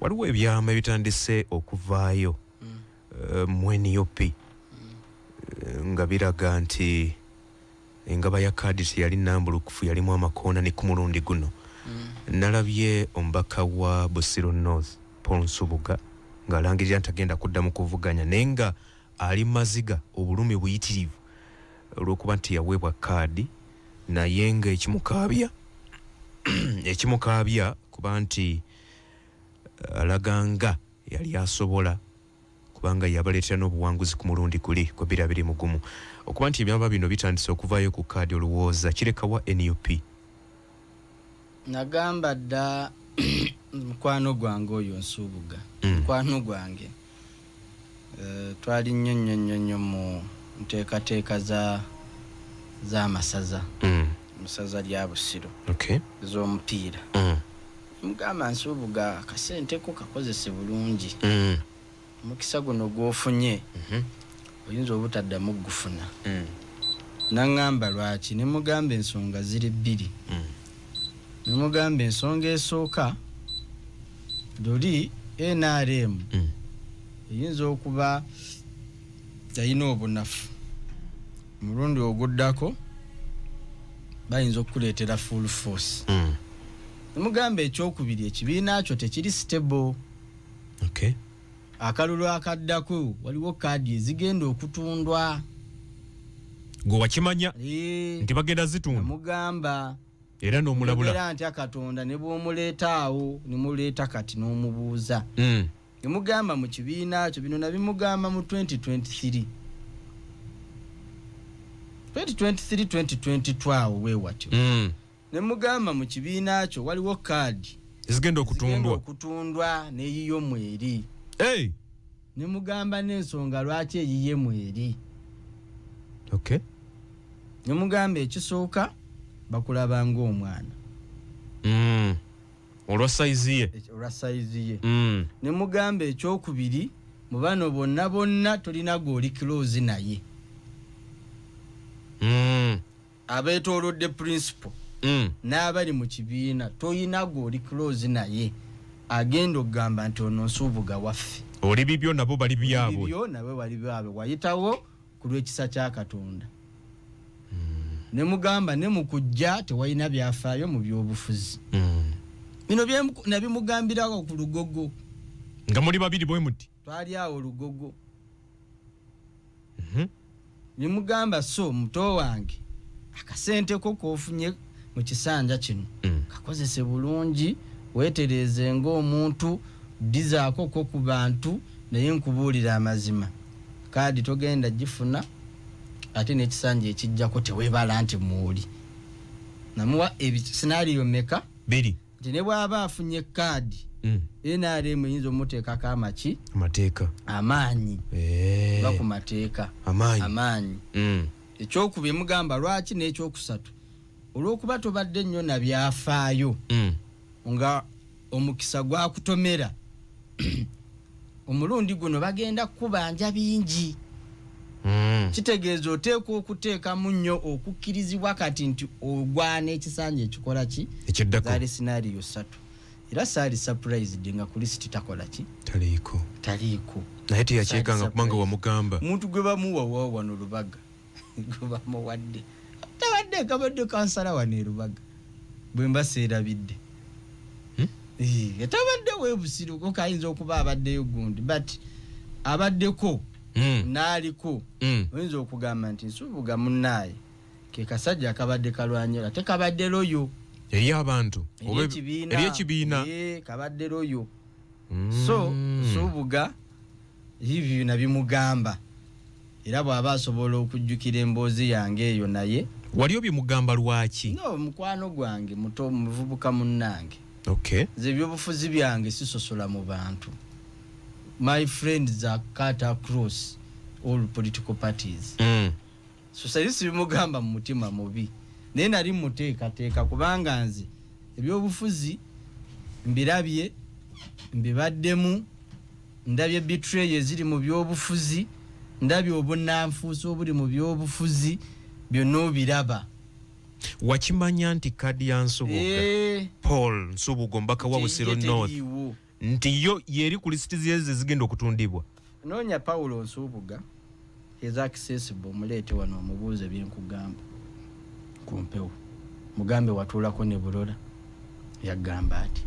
waliwo ebyama ebitandise okuvaayo mu NUP nga biraga nti engaba ya kaadi teyali nnambulukufu yalimu amakoona ne ku mulundi guno. Nalabye omubaka wa Busiro North Paul Nsubuga ng'alangirira nti agenda kuddamu kuvuganya naye nga ali maziga obulumi buyitirivu olw'okuba nti yaweebwa kaadi naye nga ekimukaabya kuba nti alaganga yali asobola kubanga yabaleetera n'obuwanguzi ku mulundi guli kwa 2021 okuba nti ebyama bino bitandise okuvaayo ku kaadi olowooza kirekawa NUP. Nagamba dda mukwano gwange oyo Nsubuga mukwano gwange twali nnyo mu nteekateeka z'amasaza musaza lya Busiro z'omupiira mugamba Nsubuga akasente ko kakozese bulungi omukisa guno gw'ofunye oyinza obutaddamu gufuna naŋŋamba lwaki ne mugamba ensonga ziri bbiri. Nemugamba ensonga esooka doli NRM eyinza okuba yalina obunafu mulundi oguddako bayinza okuleetera full force. Nemugamba ekyokubiri ekibiina kyo tekiri stable. Akalulu akaddako waliwo kaadi ezigenda okutundwa. Gwe wakimanya nti bagenda zitunda? Namugamba era n'omulabula era nti akatonda ne bw'omuleeta awo ne muleeta kati n'omubuuza. Nemugamba mu kibiina kyo bino nabimugamba mu 2023 2022 weewatyo. Nemugamba mu kibiina kyo waliwo kaadi ezigenda okutundwa n'eyiyo mweri. Nemugamba n'ensonga lwaki eyiye mweri. Nemugamba ekisooka bakulaba ng'omwana olwa saizi ye. Nemugamba ekyokubiri mu bano bonna tolina g'oli close naye. Abeetoolodde principal n'abali mu kibiina toyina g'oli close naye agenda okugamba nti ono Nsubuga waffe. Oli bibyo nabo bali byabwe. Bibyo nabo bali byabwe wayitawo ku lw'ekisa kya Katonda. Nemugamba ne mu kujja tewalina byafaayo mu by'obufuzi. Bino nabimugambirawo ku Lugogo. Nga muli babiri bwe muti? Twali awo Lugogo. Nemugamba so muto wange akasente ko kofunye mu kisanja kino kakozese bulungi weetereze ng'omuntu dizaako ko ku bantu naye nkubuulira amazima kaadi togenda gifuna ate n'ekisanja ekijjako teweebala nti muuli. Namuwa scenario meka biri nti ne bw'aba afunye kaadi NRM eyinza omuteekako amateeka amaanyi ba ku mateeka amaanyi. Ekyokubiri mugamba lwaki n'ekyokusatu olw'okuba tobadde nnyo na byafaayo nga omukisa gwakutomera omulundi guno bagenda kubanja bingi. Kitegeeza oteekwa okuteekamu nnyo okukkirizibwa kati nti ogwana ekisanja ekikola ki zaali scenario 3 era saali surprised nga ku list takola ki taliiko naye teyakyekanga kubanga wamugamba muntu gwe bamuwa wano Lubaga gwe bamuwadde tabadde kabadde kansala wano e Lubaga bwe mbaseerabidde tabadde weebusiro ko kayinza okuba abaddeyo gundi but abaddeko naaliko oyinza okugamba nti Nsubuga munnaaye ke kasajja akabadde kalwanyira tekabadde loyo eri abantu eri ekibiina kabadde loyo. So Nsubuga hivyo nabimugamba era bw'aba asobola okujjukira emboozi yange eyo naye wali obimugamba lwaki? No mukwano gwange muto muvubuka munnange. Ze byobufuzi byange sisosola mu bantu. My friends are cut across all political parties. So sayisi bimugamba mu mutima mubi naye nali muteekateeka kubanga nze ebyobufuzi mbirabye mbibaddemu ndabye betray eziri mu byobufuzi ndabye obunanfuuso obuli mu byobufuzi byonna obiraba. Wakimanya nti kaadi ya Nsubuga Paul Nsubuga omubaka wa Busiro North nti yo yeri ku listi zeze zigenda okutundibwa. Noonya Paulo Nsubuga is accessible mulete wano omubuuze byenkugamba kumpewo mugambe watuulako ne Bulola yagamba ati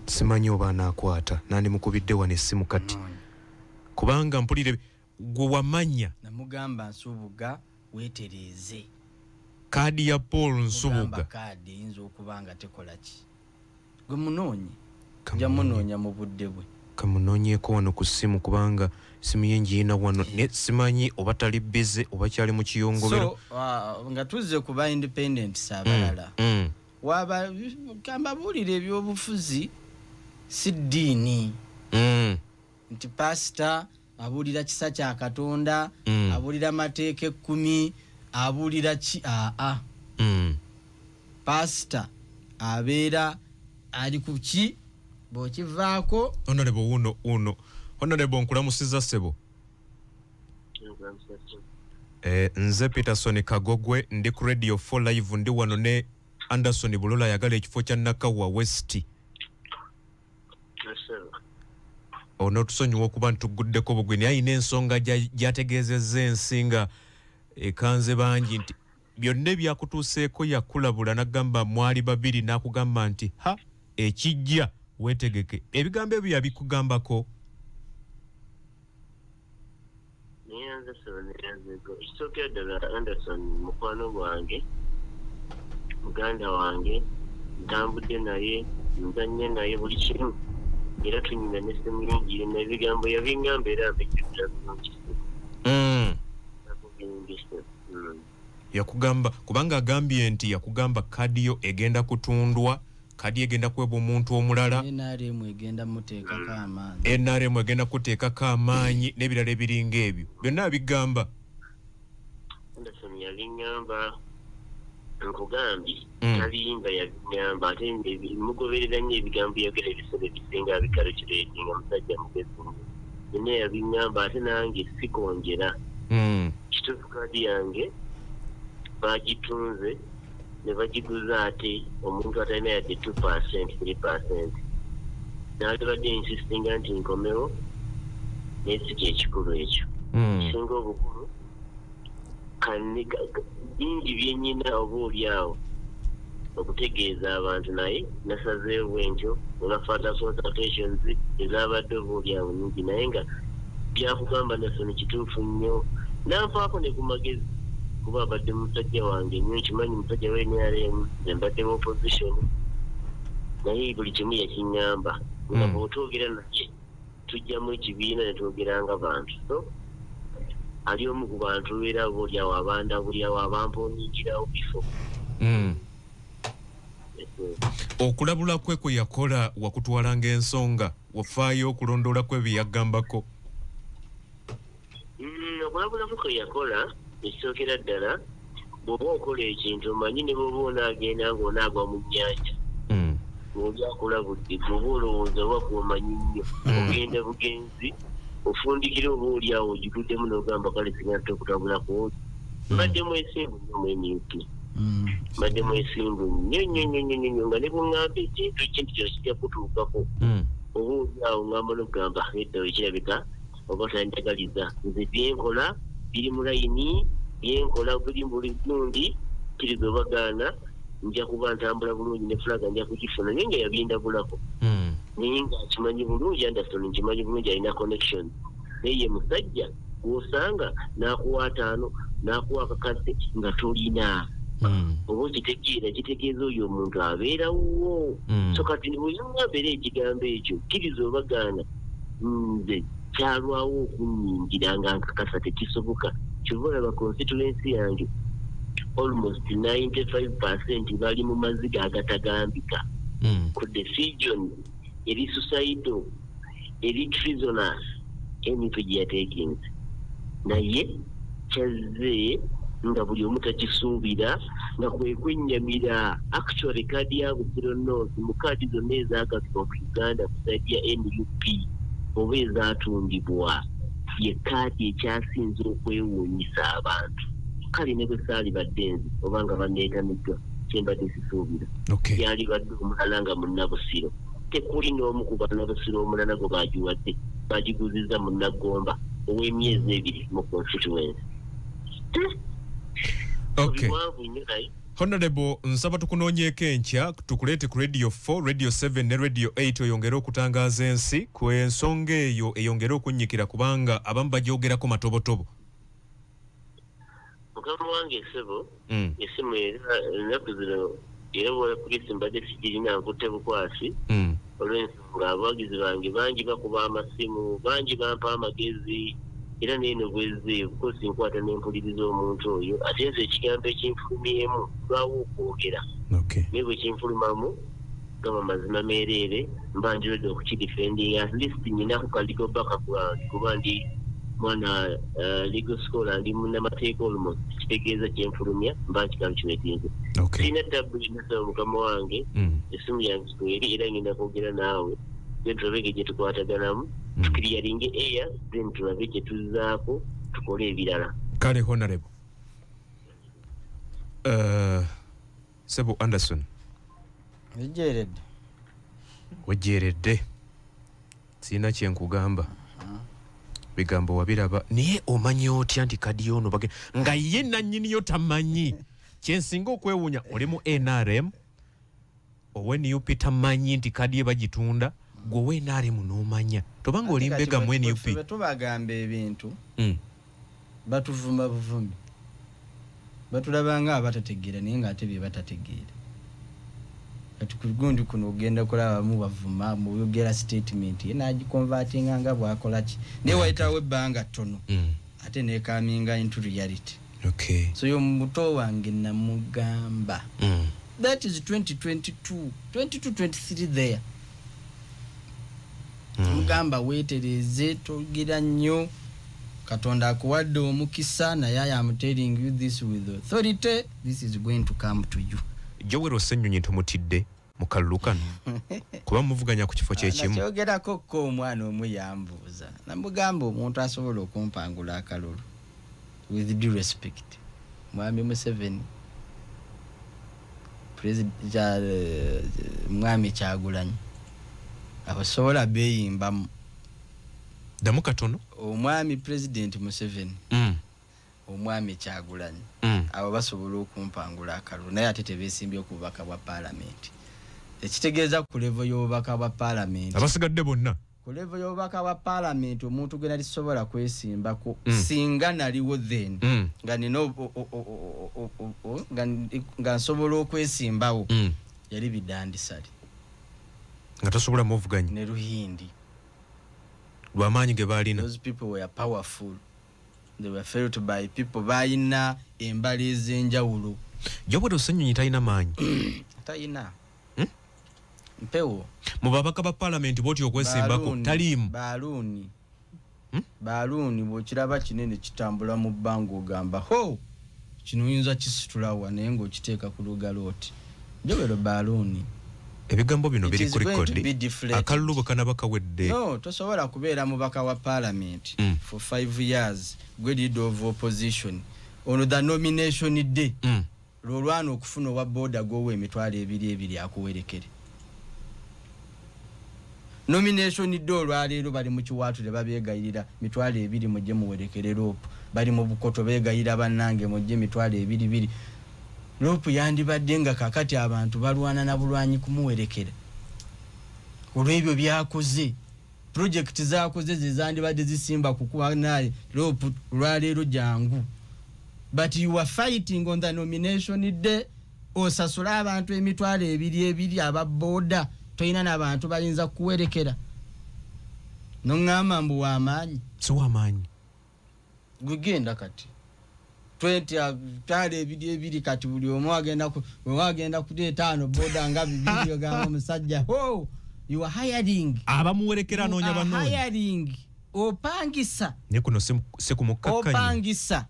simanyi oba anaakwata nandi mukubidde wano essimu kati kubanga mpulire gwe wamanya namugamba Nsubuga weetereeze kaadi ya Paul Nsubuga kaadi eyinza okuba nga tekola ki gwe munoonye ja munoonya mu budde bwe kamunoonyeeko wano ku ssimu kubanga simu ye ngiina wano ne simanyi oba tali bize oba kyali mu kiyongobero nga tuzze ku ba independents abalala waba kamba buulire ebyobufuzi si ddiini nti pasita abuulira kisa kya Katonda abuulira mateeka 10 abuulira ki pasita abeera ali ku ki bokivaako honorable nkulamusiza ssebo nze Peterson Kagogwe ndi ku Radio 4 Live ndi wano ne Anderson Bulola yagala ekifo kya Nakawa West ono tusonyiwa okuba ntuguddeko bugwini ayina ensonga gyategeezezza ensinga ekanze bangi nti byonna ebyakutuuseeko yakulabula nagamba mwali babiri n'akugamba nti ha ekijja wetegeke ebigambo ebyo yabikugambako Anderson mukwano gwange muganda wange ntambudde naye nzanye naye buli kimu era tunyina n'essimu yingi n'ebigambo yabingamba era abijjukira bulungi yakugamba kubanga agambye nti yakugamba kadi yo egenda kutundwa kadi egenda kwebwa omuntu omulala NRM egenda muteekako amaanyi NRM egenda kuteekako amaanyi n'ebirala ebiringa ebyo byonna abigamba Anderson yabingamba nkugambye talinga yabingamba ate mugoberera nnyo ebigambo yagera ebisolo ebisinga abikalokireetinga musajja mugezi byonna yabingamba ate nange sikonjera kituufu kadi yange bagitunze ne bagiguza ate omuntu atalina yadde 2% 3% n'agabadde insistinga nti nkomewo n'ekiki ekikulu ekyo kisinga obukulu bingi byenyina oba oliawo okutegeeza abantu naye nasazeewo entyo olwafaata consultations ezabadde oba oliawo nyingi naye nga byakugamba nasoni kituufu nnyo nanfaako ne ku magezi kuba abadde musajja wange nnyo kimanyi musajja we NRM embadde mu opposition naye buli kimu yakinyamba nga bw'otwogera naye tujjamu ekibiina ne twogeranga bantu so ali omu ku bantu era obaoliawo abandabulyawo abampoonyingirawo bifo okulabula kwe kwe yakola wakutwalanga ensonga wafaayo okulondoola kwe bye yagambako okulabula kwe kwe yakola ekisookera ddala bw'oba okola ekintu omanyi ne bw'oba onaagenda ng'onaagwa mu nnyanja ng'oli akulabudde bw'oba olowooza oba gw'omanyi nnyo ogenda bugenzi ofundikira oba oliawo ogituddemu n'ogamba kale singatta okutabulako mbadde mwesimbu nnyo mu NUP mbadde mwesimbu nnyo nga ne bw'ŋŋamba ekintu kyo kijja kutuukako oba oliawo ŋŋamba n'okugamba edda wekirabika oba tanjagaliza nze byenkola biri mu layini byenkola buli lundi kiriza obagaana nja kuba ntambula bulungi ne fulaga nja kugifuna naye nga yabindabulako naye nga akimanyi bulungi Anderson nkimanyi bulungi alina connection naye ye musajja gw'osanga n'akuwa 5 n'akuwa akakase nga tolina oba okitegeera kitegeeza oyo omuntu abeerawo so kati bweyangamba era ekigambo ekyo kkiriza obagaana nze kyalwawo okunnyingira nga nkakasa tekisoboka kyova olaba constituency yange almost 95% bali mu maziga agatagambika ku decision eri suicidal eri treasonous emipo gye yatekinze naye kyazze nga buli omu takisuubira nga kwe kwennyamira actually kaadi ya Busiro North mu kaadi zonna ezaagasibwa ku Uganda ku saidi ya NUP oba ezaatundibwa ye kaadi ekyasinze okwewuunyisa abantu kale ne bwe saali badde nzi oba nga banneetamiddwa kyembadde sisuubira yali badde omulala nga munnabusiro tekuli n'omu ku bannabasiro omulala gwe bagiwadde bagiguziza mu Nagomba ow'emyezi 2 mu constituency. Okay. Honorable, nsaba tukunoonyeeko enkya tukuleete ku Radio 4, Radio 7 ne Radio 8 oyongere okutangaza ensi ku ensonga eyo eyongere okunnyikira kubanga abamu bagyogerako matobotobo. Mukama wange ssebo esimu ennaku zino era bwola poliisi mbadde sigirina nkutte bukwasi olw'ensonga abawagizi bange bangi bakuba amasimu bangi bampa amagezi era neeno bwezi bukosi nkwata n'empuliriza omuntu oyo ate nze ekigambo ekinfulumyemu lwawo okwogera naye bwe kinfulumamu gaba mazima meereere mba njirodde okukidifendinga at least nyinaku kaligo baka kuba ndi mwana legal scholar ndi munnamateeka almost kitegeeza kyenfulumya mba nkikalu kiwetinze sirina tabuli nasaba mukama wange esimu yange kikweri era ngenda kwogera naawe then tulabe gye tukwataganamu tukiriyalinge eya then tulabe gye tuzzaako tukole ebirala. Kale honorable Sebo Anderson wejjeeredde sirina kyenkugamba bigambo wabiraba naye omanyi otya nti kadi ono nga ye nannyiniyo tamanyi kyensinga okwewuunya oli mu NRM owe-NUP tamanyi nti kadi ye bagitunda gwe owe-NRM n'omanya tobanga oli mbega mu NUP tubagamba ebintu batuvuma buvumi batulabanga abatategeera naye ng'ate bye batategeera kati ku gundi kuno ogenda kulaba mu bavuma mu yogera statement ye nagikonvertinga nga bwakola ki naye wayitawo ebbanga ttono ate neekaminga into reality. So yo muto wange namugamba that is 2022-23 there mugamba weetereze togira nnyo Katonda akuwadde omukisa naye I am telling you this with authority, this is going to come to you. Jowero Ssenyonyi tumutidde mu kalulu kano kuba muvuganya ku kifo kyekimu nakyogerako ko omwana omu yambuuza namugamba omuntu asobola okumpangula akalulu with due respect Mwami Museveni Mwami Kyagulanyi abasobola beeyimbamu damu katono omwami President Museveni omwami Kyagulanyi abo basobola okumpangula akalulu naye ate tebeesimbye ku bubaka bwa parliament ekitegeeza ku level y'obubaka bwa parliament abasigadde bonna ku level y'obubaka bwa parliament omuntu gwe nalisobola kwesimbako singa naliwo then nga nina nga nsobola okwesimbawo yali Bidandisali nga tasobola muvuganya ne Ruhindi lwamaanyi ge baalina. Those people were powerful. They were felt by people bayina embali ez'enjawulo. Jowero Ssenyonyi talina maanyi talina mpewo mu babaka ba parliament boti okwesimbako taliimu baaluuni bw'okiraba kinene kitambula mu bbanga ogamba ho kino oyinza kisitulawa naye ng'okiteeka ku lugalo oti Jowero baaluuni ebigambo bino biri ku record akalulu kanaba kawedde no tosobola kubeera mubaka wa parliament for 5 years gwe leader of opposition ono the nomination day lolwana okufuna owa boda gowe emitwalo ebiri akuwerekere nomination day olwaleero bali mu kiwaatule babeegayirira mitwalo 2 mujje muwerekere rope bali mu bukoto beegayirira bannange mujje mitwalo 2 rope yandibadde nga kakati abantu balwana na bulwanyi kumuwerekera olw'ebyo byakoze project zaakoze zizandibadde zisimba kukuba naye rope lwaleero jangu but you are fighting on the nomination day osasula abantu emitwalo 2 ababoda toyina n'abantu bayinza kuwerekera noŋŋamba mbu w'amaanyi si w'amaanyi gwegenda kati 20 tale 2 kati buli omu agenda kuleeta 5 boda nga 2 ogamba omusajja oh you are hiring abamuwerekera noonya bannoonya hiring opangisa ne kuno se kumukkakkanya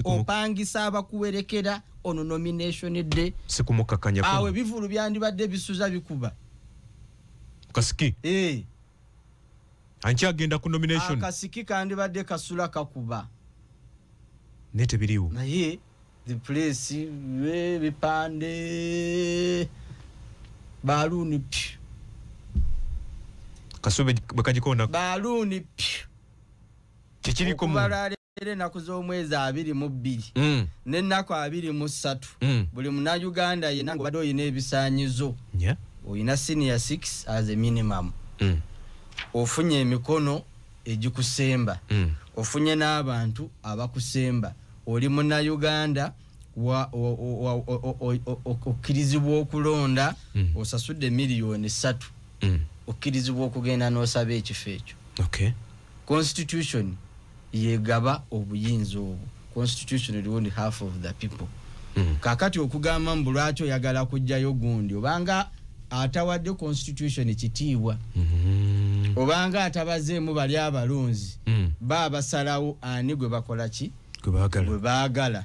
opangisa abakuwerekera ono nomination day se kumukkakkanya awe bivulu byandibadde bisuza bikuba kasiki anchi agenda ku nomination akasiki kandibadde kasula kakuba nete biriwo naye the place bipande baluni Kasube bakajikonda baluni kikiri ko kubalale nakuzo omwezi 22 n'ennaku 23 buli muna Uganda yena ngo bado yine ebisanyizo oyina senior 6 as a minimum ofunye emikono ejikusemba ofunye n'abantu abakusemba oli muna Uganda okkirizibwa okulonda osasudde miliyoni 3 okkirizibwa okugenda n'osaba ekifo ekyo. Constitution yegaba obuyinza obwo. Constitution is only half of the people. Kakati okugamba mbulwacho yagala kujjayo gundi obanga atawadde constitution kitiibwa obanga atabazeemu bali abalunzi baba salawo ani gwe bakola ki gwe baagala.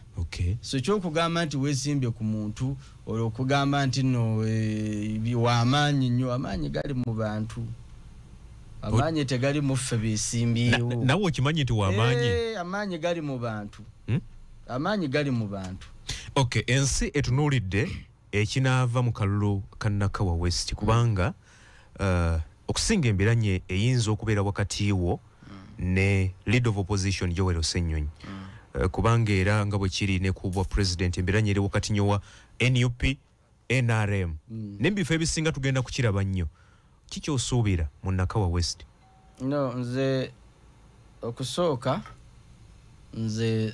So kyokugamba nti weesimbye ku muntu olwokugamba nti no wamaanyi nnyo, amaanyi gali mu bantu, amaanyi tegali mu ffe beesimbyewo. Nawe okimanyi nti wamaanyi? Amaanyi gali mu bantu, amaanyi gali mu bantu. Ensi etunuulidde ekinaava mu kalulu ka Nakawa West kubanga okusinga embiranye eyinza okubeera wakati wo ne leader of opposition Yoweri Ssennyonyi kubanga era nga bwe kiri ne ku bwa president embiranye eri wakati nnyo wa NUP NRM n'ebifo ebisinga tugenda kukiraba nnyo. Kiki osuubira mu Nakawa West? No, nze okusooka nze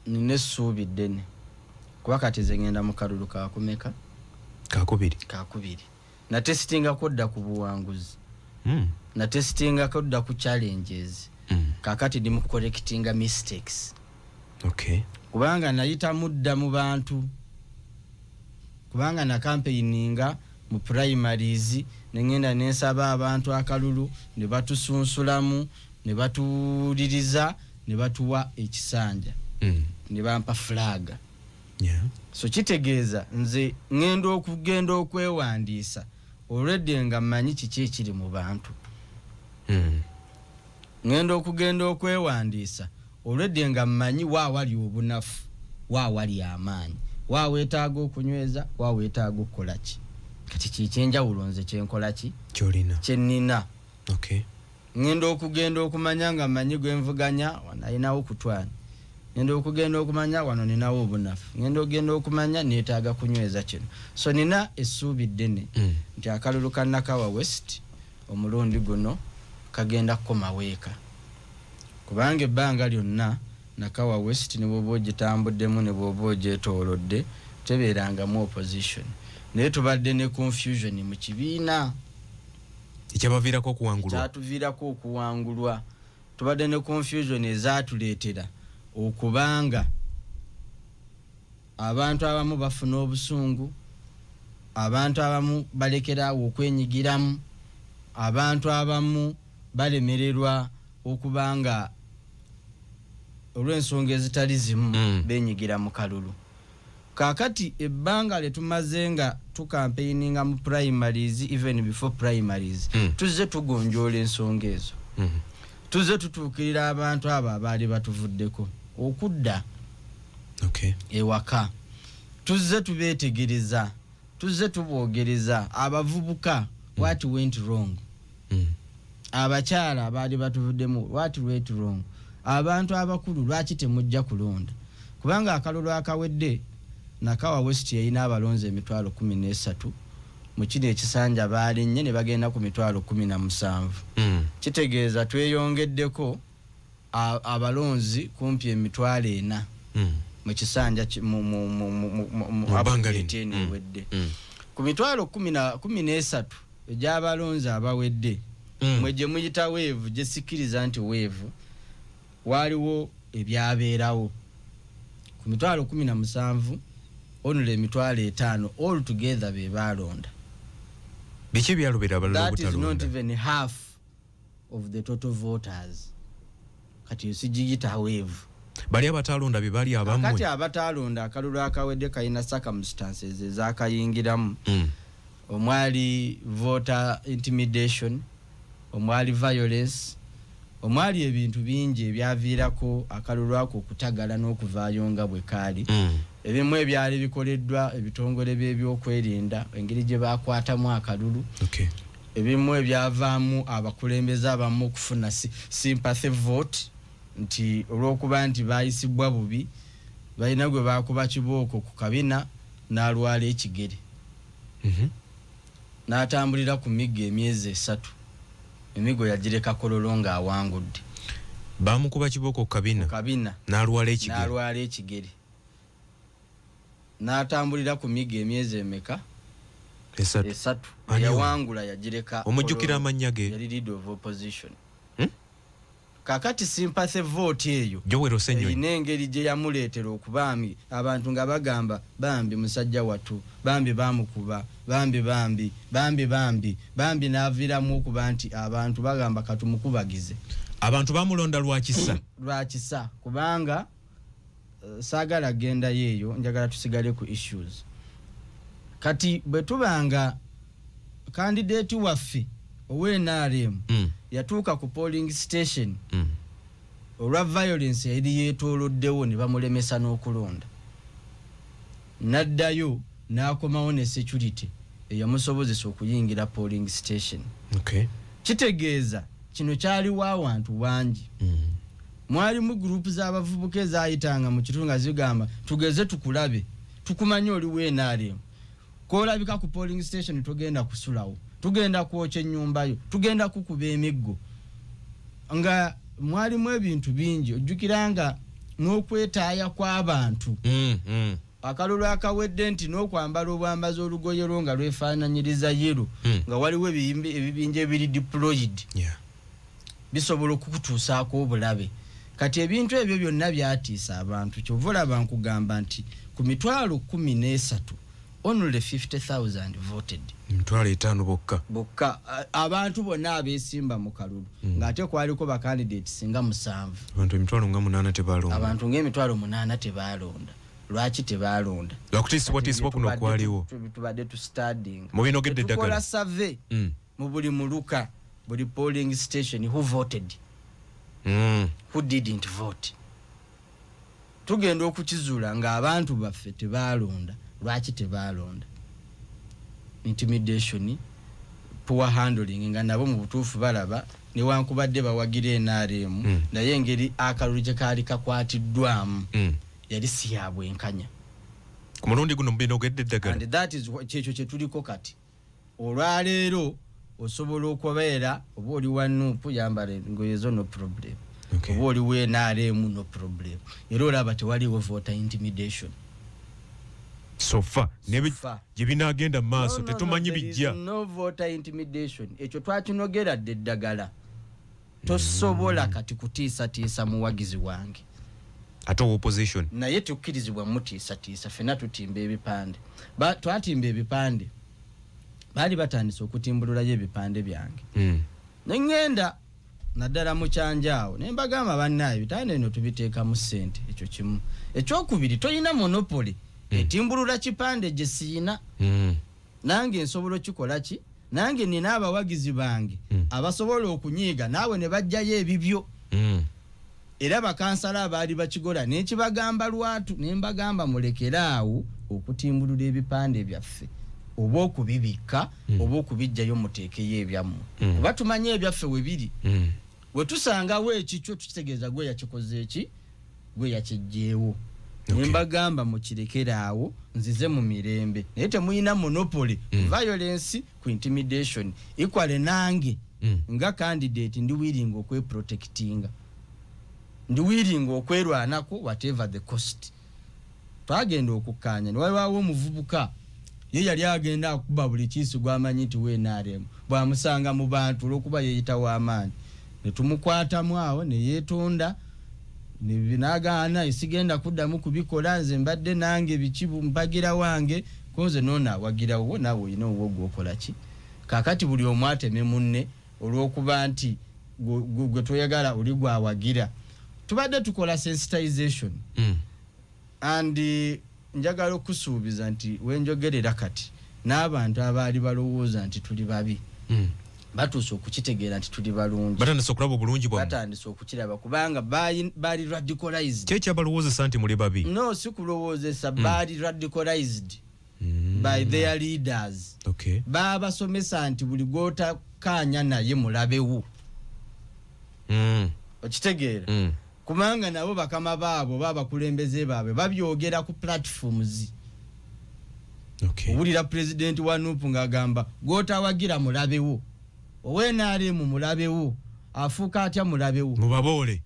nine essuubi ddene kuba kati ze ngenda mu kalulu kakumeka kakubiri na testinga kodda ku buwanguzi na testinga kodda ku challenges kakati ndi mu correctinga mistakes. Kubanga nayita mudda mu bantu, kubanga na campaigninga mu primaries nengenda nensaba abantu akalulu ne batusunsulamu ne batuliriza ne batuwa ekisanja ne bampa flag. So kitegeeza nze ngenda okwewandiisa already nga mmanyi kiki ekiri mu bantu. Ngenda okwewandiisa already nga mmanyi waawali obunafu, waawali amaanyi, waaweetaaga okunyweza, waaweetaaga okukola ki. Kati kikyenjawulo nze kyenkola ki kyennina. Ngenda okumanya nga mmanyi gwenvuganya wanayinawo kutwani, ngenda okugenda okumanya wano ninawo obunafu, ngenda okumanya neetaaga kunyweza kino. So nina essuubi ddene nti akalulu ka Nakawa West omulundi guno kagenda kukoma weeka, kubanga ebbanga lyonna Nakawa West ne bw'oba ogitambuddemu ne bw'oba ogyetoolodde tebeerangamu opposition, naye tubadde ne confusion mu kibiina ekyabaviirako okuwangulwa, kyatuviirako okuwangulwa. Tubadde ne confusion ezaatuleetera okubanga abantu abamu bafuna obusungu, abantu abamu balekeraawo okwenyigiramu, abantu abamu balemererwa okubanga olw'ensonga ezitali zimu benyigira mu kalulu. Kakati ebbanga letumaze nga tukampeininga mu primaries, even before primaries tuzze tugonjoola ensonga ezo, tuzze tutuukirira abantu abo abaali batuvuddeko okudda ewaka, tuzze tubeetegereza, tuzze tuboogereza abavubuka what went wrong, abakyala abaali batuvuddemu what went wrong, abantu abakulu lwaki temujja kulonda. Kubanga akalulu akawedde Nakawa West yayina abalonzi 13,000 mu kino ekisanja baalinnye ne bagenda ku 17,000. Kitegeeza tweyongeddeko abalonzi kumpi 4,000 mu kisanja mu abangaliteni wedde ku 13,000 egy'abalonzi abawedde mwe gye muyita wave gye sikiriza nti wave waliwo ebyabeerawo ku 17,000 only 5,000 all together be balonda. Biki byalobera abalala obutalonda? That is not even half of the total voters. Kati yosijigita wave. Bali abatalonda be bali abamwe. Kati abatalonda akalulu akawedde kayina circumstances ezakayingiramu. Omwali voter intimidation, omwali violence, omwali ebintu bingi ebyaviirako akalulu ako okutagala n'okuvaayo nga bwe kaali. Ebimu ebyali bikoleddwa ebitongole by'ebyokwerinda engeri gye baakwatamu akalulu. ebimu ebyavaamu abakulembeze abamu okufuna sympathy vote nti olw'okuba nti baayisibwa bubi balina gwe baakuba kibooko ku kabina n'alwala ekigere n'atambulira ku miggo emyezi 3 emigo yagireka kololo ng'awangudde baamukuba kibooko ku kabina n'alwala ekigere n'atambulira ku miggo emyezi emeka 3 yawangula yagireka omujjukira amannya ge yali leader of opposition kakati sympathy vote eyo inengeri gye yamuleetera okubambi abantu nga bagamba bambi musajja wattu bambi bamukuba bambi n'aviramu okuba nti abantu bagamba katumukubagize abantu bamulonda lwakisa kubanga saagala genda yeeyo njagala tusigale ku issues kati bwe tubanga candidate waffe owe-NRM yatuuka ku polling station olwa violence yali yeetooloddewo ne bamulemesa n'okulonda n'addayo n'akomawo ne security eyamusobozesa okuyingira polling station. Kitegeeza kino kyaliwo abantu bangi mwalimu group z'abavubuka ezayitanga mu kitundu nga zigamba tugeze tukulabe tukumanye oli we-NRM koolabika ku polling station tugenda kusulawo tugenda kwokya ennyumba yo tugenda kukuba emiggo nga mwalimu ebintu bingi ojjukiranga n'okwetaaya kw'abantu akalulu akawedde nti n'okwambala obwambazi olugoye lwo nga lwefaananyiriza yero nga waliwo ebibinja ebiri deployed bisobola okukutuusaako obulabe kati ebintu ebyo byonna byatiisa abantu kyova olaba nkugamba nti ku mitwalo 13 only 50,000 voted. Mitwalo 5 bokka abantu bonna abeesimba mu kalulu ng'ate kwaliko ba candidates singa 7 abantu emitwalo nga 8 tebalonda abantu ng'emitwalo 8 tebalonda lwaki tebalonda lwakutisibwa kuno kwaliwo tubadde tu studying mu binogedde ddagala tukola survey mu buli muluka buli polling station who voted who didn't vote tugenda okukizuula ng'abantu baffe tebalonda lwaki tebalonda intimidation poor handling nga nabo mu butuufu balaba newankubadde bawagira NRM naye engeri akalulu gye kaali kakwatiddwamu yali si ya bwenkanya ku mulundi guno mbinogedde ddagala and that is kyekyo kye tuliko kati olwaleero osobola okubeera oba oli wa Nuupu yambala engoye zo no problem oba oli wa NRM no problem era olaba tewaliwo voter intimidation sofa gye binaagenda mu maaso tetumanyi bijja no voter intimidation ekyo twakinogera ddagala tosobola kati kutiisatiisa muwagizi wange ate opposition naye tukkirizibwa mutiisatiisa fena tutimba ebipande twatimba ebipande baali batandise okutimbululayo ebipande byange nengenda naddala mu kyanjaawo ne mbagamba bannaye ebitande bino tubiteekamu ssente ekyo kimu ekyokubiri toyina monopoly etimbulula kipande gye siina nange nsobola okikola ki nange nina abawagizi bange abasobola okunyiiga naawe ne bajjayo ebibyo era bakansala abaali bakigola n'ekibagamba lwatu ne mbagamba mulekeraawo okutimbulula ebipande byaffe oba okubibikka oba okubijjayo muteekeyo ebyammwe kuba tumanye ebyaffe we biri we tusangawo ekikyo tukitegeeza gwe yakikoze eki gwe yakijjeewo nembagamba mukirekeraawo nzize mu mirembe naye temuyina monopoly violence ku intimidation equale nange nga candidate ndi willing okweprotectinga ndi willing okwerwanako whatever the cost twagenda okukkaanya newaliwo omuvubuka ye yali agenda akuba buli kiisi gwamanyi nti we-NRM bwamusanga mu bantu olwokuba yeeyita w'amaanyi netumukwatamu awo neyeetonda nebinagaana esigenda kuddamu kubikola nze mbadde nange bikibu mpagira wange konze nona wagirawo nawe oyina owo gwokola ki kakati buli omu ateme munne olw'okuba nti gwe toyagala oli gwawagira tubadde tukola sensitization and njagala okusuubiza nti wenjogerera kati n'abantu abaali balowooza nti tuli babi batuuse okukitegeera nti tuli balungi batandise okulaba obulungi bwammwe batandise okukiraba kubanga baali radicalized kyekyabalowozesa nti muli babi no si kulowoozesa baali radicalized by their leaders. Okay. Baba somesa nti buli gota kanya naye mulabewo. Okitegeera. Kumanga nabo bakama baabo baba kulembeze baabwe babyogera ku platforms. Okay. Ubulira president wa Nuupu ngagamba gota wagira mulabewo. Owenare mu mulabewo. Afuka atya mulabewo.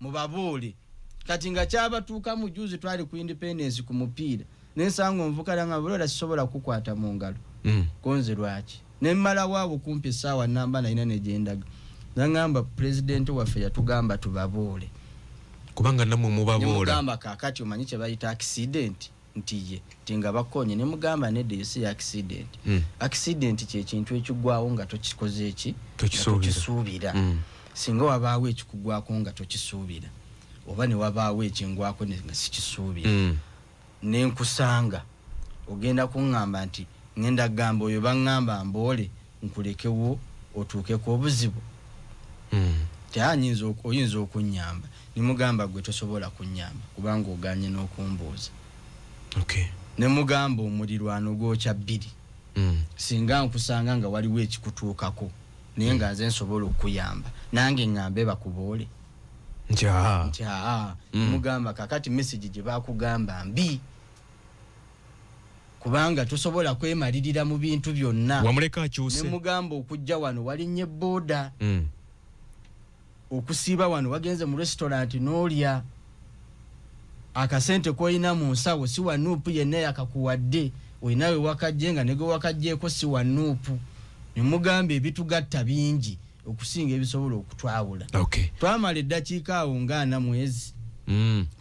Mubabole. Kati nga kyabatuuka mu juzi twali ku independence ku mupiira. Nensango mvukala nga bulola sisobola kukwata mu ngalo. Konze lwaki. Nemmala waabo kumpi sawa namba 9 nejendaga. Nangamba president waffe yatugamba tubabole. Kubanga namwe mubabole. Mugamba kakati omanyi kye bayita accident ntiye. Tinga bakonye ne mugamba ne de accident. Accident kye kintu ekigwawo nga tokikoze eki. Tokisuubira. Singa wabaawo ekikugwako nga tokisuubira. Oba ne wabaawo ekingwako nga sikisuubira. Nenkusanga ogenda kuŋŋamba nti ngenda gamba oyo baŋŋamba mbole nkulekewo otuukeko obuzibu. Oyinza okunnyamba nimugamba gwe tosobola kunnyamba kubanga oganye n'okumbuuza. Okay. Ne mugamba omulirwano gwokya 2. Singa nkusanga nga waliwo ekikutuukako naye nga nze nsobola okuyamba nange ŋŋambe bakuboole. Mugamba kakati message gye bakugamba mbi. Kubanga tosobola kwemalirira mu bintu byonna. Wamuleka akyuse. Ne mugamba okujja wano walinnye boda. Okusiiba wano wagenze mu restaurant n'olya. Akasente koyina mu nsawo si wa Nuupu yenna yakakuwadde. Oyinawe wakajje nga nego wakajjeeko si wa Nuupu. Ne mugamba ebitugatta bingi okusinga ebisobola okutwawula. Okay. Twamala eddakiika awo nga mwezi.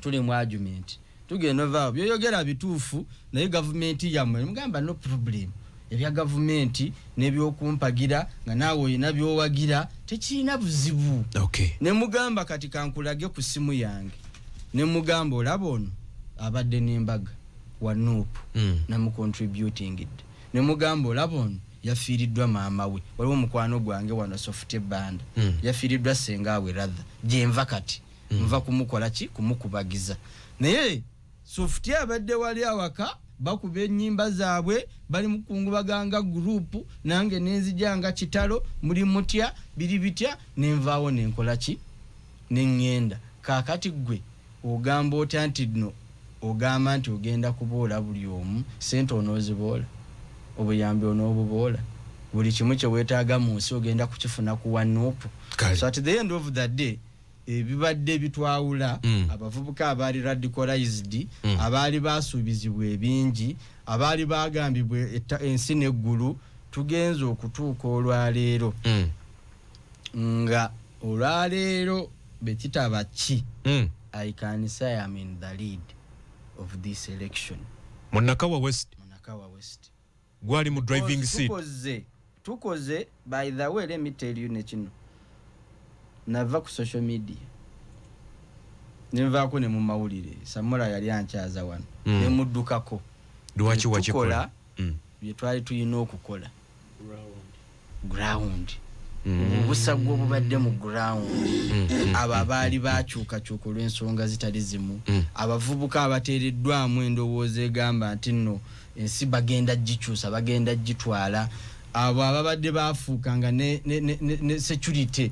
Tuli mu argument. Tugenda vaawo byoyogera bituufu naye gavumenti yammwe mugamba no problem. Ebya gavumenti n'ebyokumpagira nga naawe oyina byowagira tekirina buzibu. Okay. Ne mugamba kati kankulage ku simu yange. Ne mugamba olaba ono abadde n'embaga wa Nuupu namu contributing it. Ne mugamba olaba ono yafiiriddwa maama we. Waliwo mukwano gwange wano soft band. Yafiiriddwa senga we rather. Jenva kati. Nva kumukola ki kumukubagiza. Naye soft abadde wali awaka bakuba ennyimba zaabwe bali mukungubaganga group nange nenzijanga kitalo muri mutya biri bitya nenvaawo nenkola ki nengenda kakati gwe ogamba otya nti no ogamba nti ogenda kuboola buli omu sente onoziboola obuyambi onobuboola buli kimu kye weetaaga mu nsi ogenda kukifuna ku wa Nuupu. So at the end of the day ebibadde bitwawula abavubuka abaali radicalized abaali basuubizibwa ebingi abaali bagambibwa ensi n'eggulu tugenza okutuuka olwaleero nga olwaleero bekitaba ki I can say I'm in the lead of this election. Munakawa West gwali mu driving seat tukoze by the way let me tell you nekino nava ku social media nenvaako ne mu mawulire Samura yali ankyaza wano ne muddukako lwaki wakikola bye twali tulina okukola ground obusagwa obubadde mu ground abo abaali bakyukakyuka olw'ensonga zitali zimu abavubuka abateereddwamu endowooza egamba nti nno ensi bagenda gikyusa bagenda gitwala abo ababadde bafuukanga ne security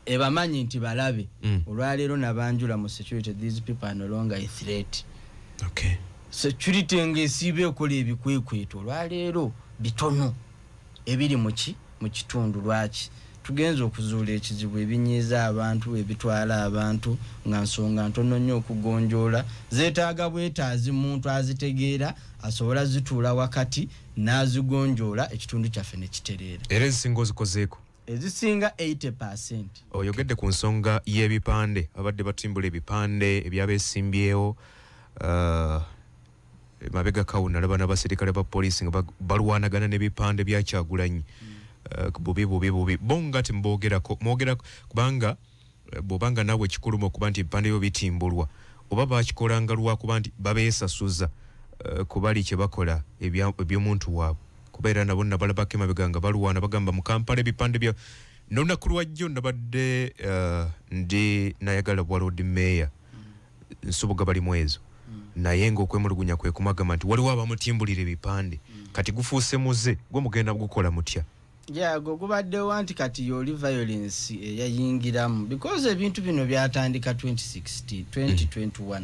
ebamanyi nti balabe olwaleero nabanjula mu security these people are no longer a threat. Okay. Security ng'esiiba ekola ebikwekweto olwaleero bitono ebiri mu kitundu lwaki tugenza okuzuula ekizibu ebinyiiza abantu ebitwala abantu nga nsonga ntono nnyo okugonjoola zeetaaga bwetaazi muntu azitegeera asobola zituula wakati n'azigonjoola ekitundu kyaffe ne kitereera. Era ezisinga ozikozeeko ezisinga 80%. Oyogedde ku nsonga y'ebipande abadde batimbula ebipande ebyabeesimbyewo mabega kawuna laba n'abaserikale ba poliisi nga balwanagana n'ebipande bya Kyagulanyi bubi bonga timbogerako mwogera kubanga bobanga nawe kikuluma okuba nti ebipande byo bitimbulwa oba bakikolanga lwakuba nti babeesasuza kubali kye bakola eby'omuntu waabwe kubeera nabo nabalabako emabega nga balwana bagamba mu Kampala ebipande bya n'olunaku lwajjo nabadde ndi nayagala bwa Lord Mayor nsubuga bali mwezo naye ng'okwemulugunya kwe kumagamba nti waliwo abamutimbulira ebipande kati gufuuse muze gwe mugenda gukola mutya. Go gubaddewo nti kati yoli violence eyayingiramu because ebintu bino byatandika 2021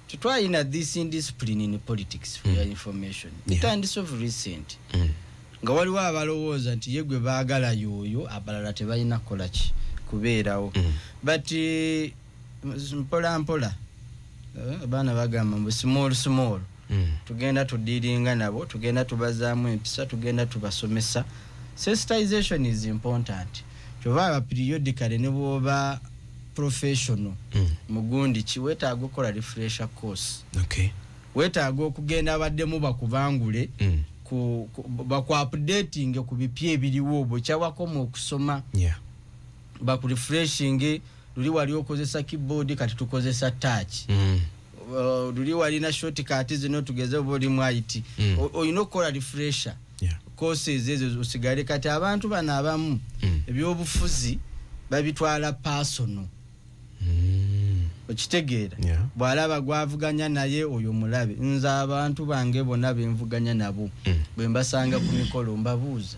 tutwalina this indiscipline in politics for your information bitandise of recent nga waliwo abalowooza nti ye gwe baagala yoyo abalala tebalina kukola ki kubeerawo but mpola abaana bagamba mbu small tugenda tudiringa nabo tugenda tubazaamu empisa tugenda tubasomesa. Sensitization is important kyova periodically ne bwoba professional mugundi kiwetaaga okukola refresher course. Wetaaga okugenda abaddemu bakubangule baku updating ku bipya ebiriwo bwe kyawakoma okusoma baku refreshing. Luli wali okozesa keyboard kati tukozesa touch luli wali na shortcut zino tugeze obodi mwait oyino kola refresher courses ezo usigale kati abantu bana abamu ebyobufuzi babitwala personal okitegeera bwalaba gwavuganya naye oyo mulabe nza abantu bange bonna benvuganya nabo bwe mbasanga ku mikolo mbabuuza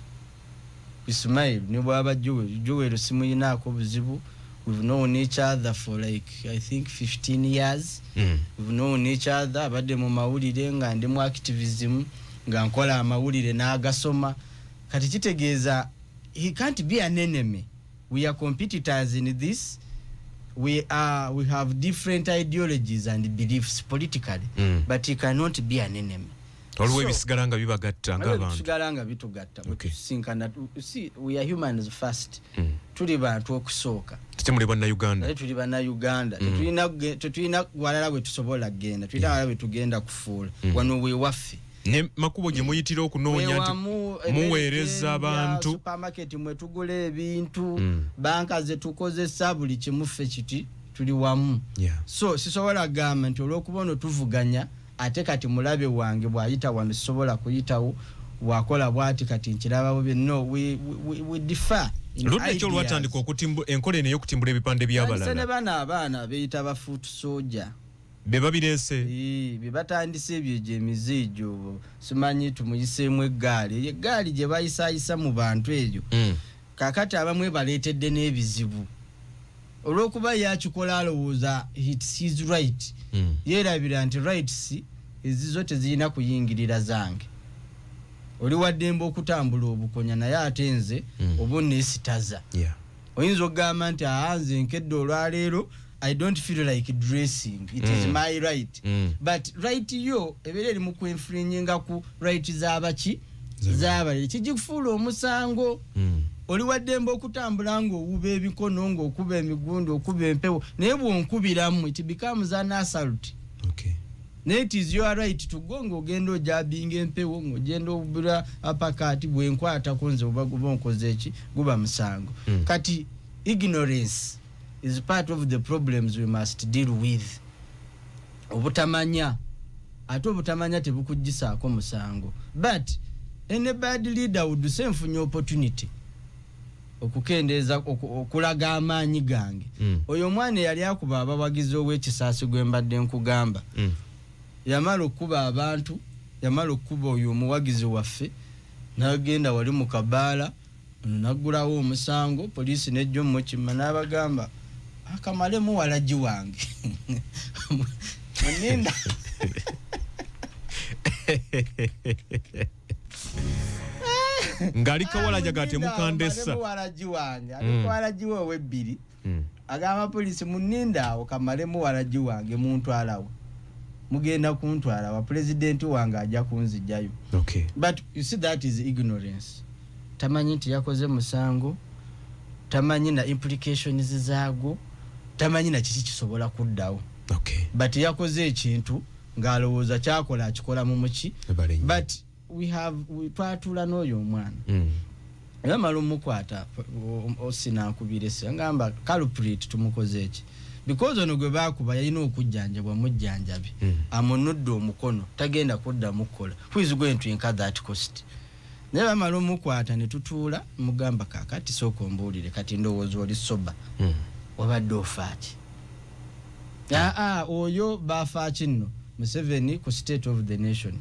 Ismail ne bwaba Joel simuyinaako buzibu. We've known each other for like I think 15 years. We've known each other abadde mu mawulire nga ndi mu activism nga nkola amawulire n'agasoma kati kitegeeza he can't be an enemy. We are competitors in this. We have different ideologies and beliefs politically but he cannot be an enemy. Olwe bisigalanga bibagatta ng'abantu. Bisigalanga bitugatta. Sinkana see we are humans first. Tuli bantu okusooka. Tutemuli bana Uganda. Tuli bana Uganda. Tetulina walala bwe tusobola genda. Tulina walala bwe tugenda kufuula. Wano we waffe. Ne makubo gye muyitira okunoonya nti muweereza abantu. Supermarket mwe tugula ebintu. Banka ze tukozesa buli kimuffe kiti tuli wamu. So sisobola gamba nti olw'okubona tuvuganya ate kati mulabe wange bwayita wano sobola kuyitawo wakola bwati kati nkiraba bwe no we differ. Ludde kyo lwatandika okutimbu enkole neyo kutimbula ebipande by'abalala. Sene bana abaana beyita ba foot soldier. Be babirese. Be batandise ebyo emizijo simanyi tumuyiseemu eggaali. Eggaali gye bayisayisa mu bantu ebyo. Kakati abamwe baleetedde n'ebizibu. Olw'okuba yakikola alowooza his right. Yerabira nti rights ezizo tezirina kuyingirira zange. Oli waddembe okutambula obukonya naye atenze obuneesitaza. Oyinza okugamba nti nze nkedde olwaleero I don't feel like dressing. It is my right. But right yo ebeera eri mu kwenfulinga ku right z'abaki z'abali kigikufuula omusango. Oli waddembe okutambula ng'owuba ebikono ng'okuba emigundo okuba empewo naye bw'onkubiramu it becomes an assault. It is your right to go ng'ogenda ojabinga empewo ng'ogenda obula apakati bwenkwata konze oba guba onkoze eki guba musango. Kati ignorance is part of the problems we must deal with. Obutamanya ate obutamanya tebukuggisaako musango. But any bad leader would say nfunye opportunity okukendeeza okulaga amaanyi gange. Oyo omwana yali akuba abawagizi ow'ekisaasi gwe mbadde nkugamba. Yamala okuba abantu, yamala okuba oyo omuwagizi waffe n'agenda wali mu kabaala n'aggulawo omusango poliisi n'ejja mukima n'abagamba akamalemu walagi wange. Muninda ngali kawala jagate mukandesa walaji wange aliko walaji wowe bbiri agamba poliisi muninda awo kamalemu walaji wange muntu alawo mugenda kuntwala wa president wange ajja kunzijayo. But you see that is ignorance. Tamanyi nti yakoze musango, tamanyi na implications zaago, tamanyi na kiki kisobola kuddawo. But yakoze ekintu ng'alowooza kyakola akikola mu muki. But we twatula n'oyo omwana. Yamala omukwata osina akubirese ngamba culprit tumukoze eki. Because ono gwe baakuba yalina okujjanjabwa mujjanjabi. Amunudde omukono tagenda kudda mukola. Who is going to incur that cost? Naye bamala omukwata ne tutuula mugamba kakati sooka ombuulire kati ndowooza oli soba. Wabadde ofaaki. oyo bafa kino Museveni ku State of the Nation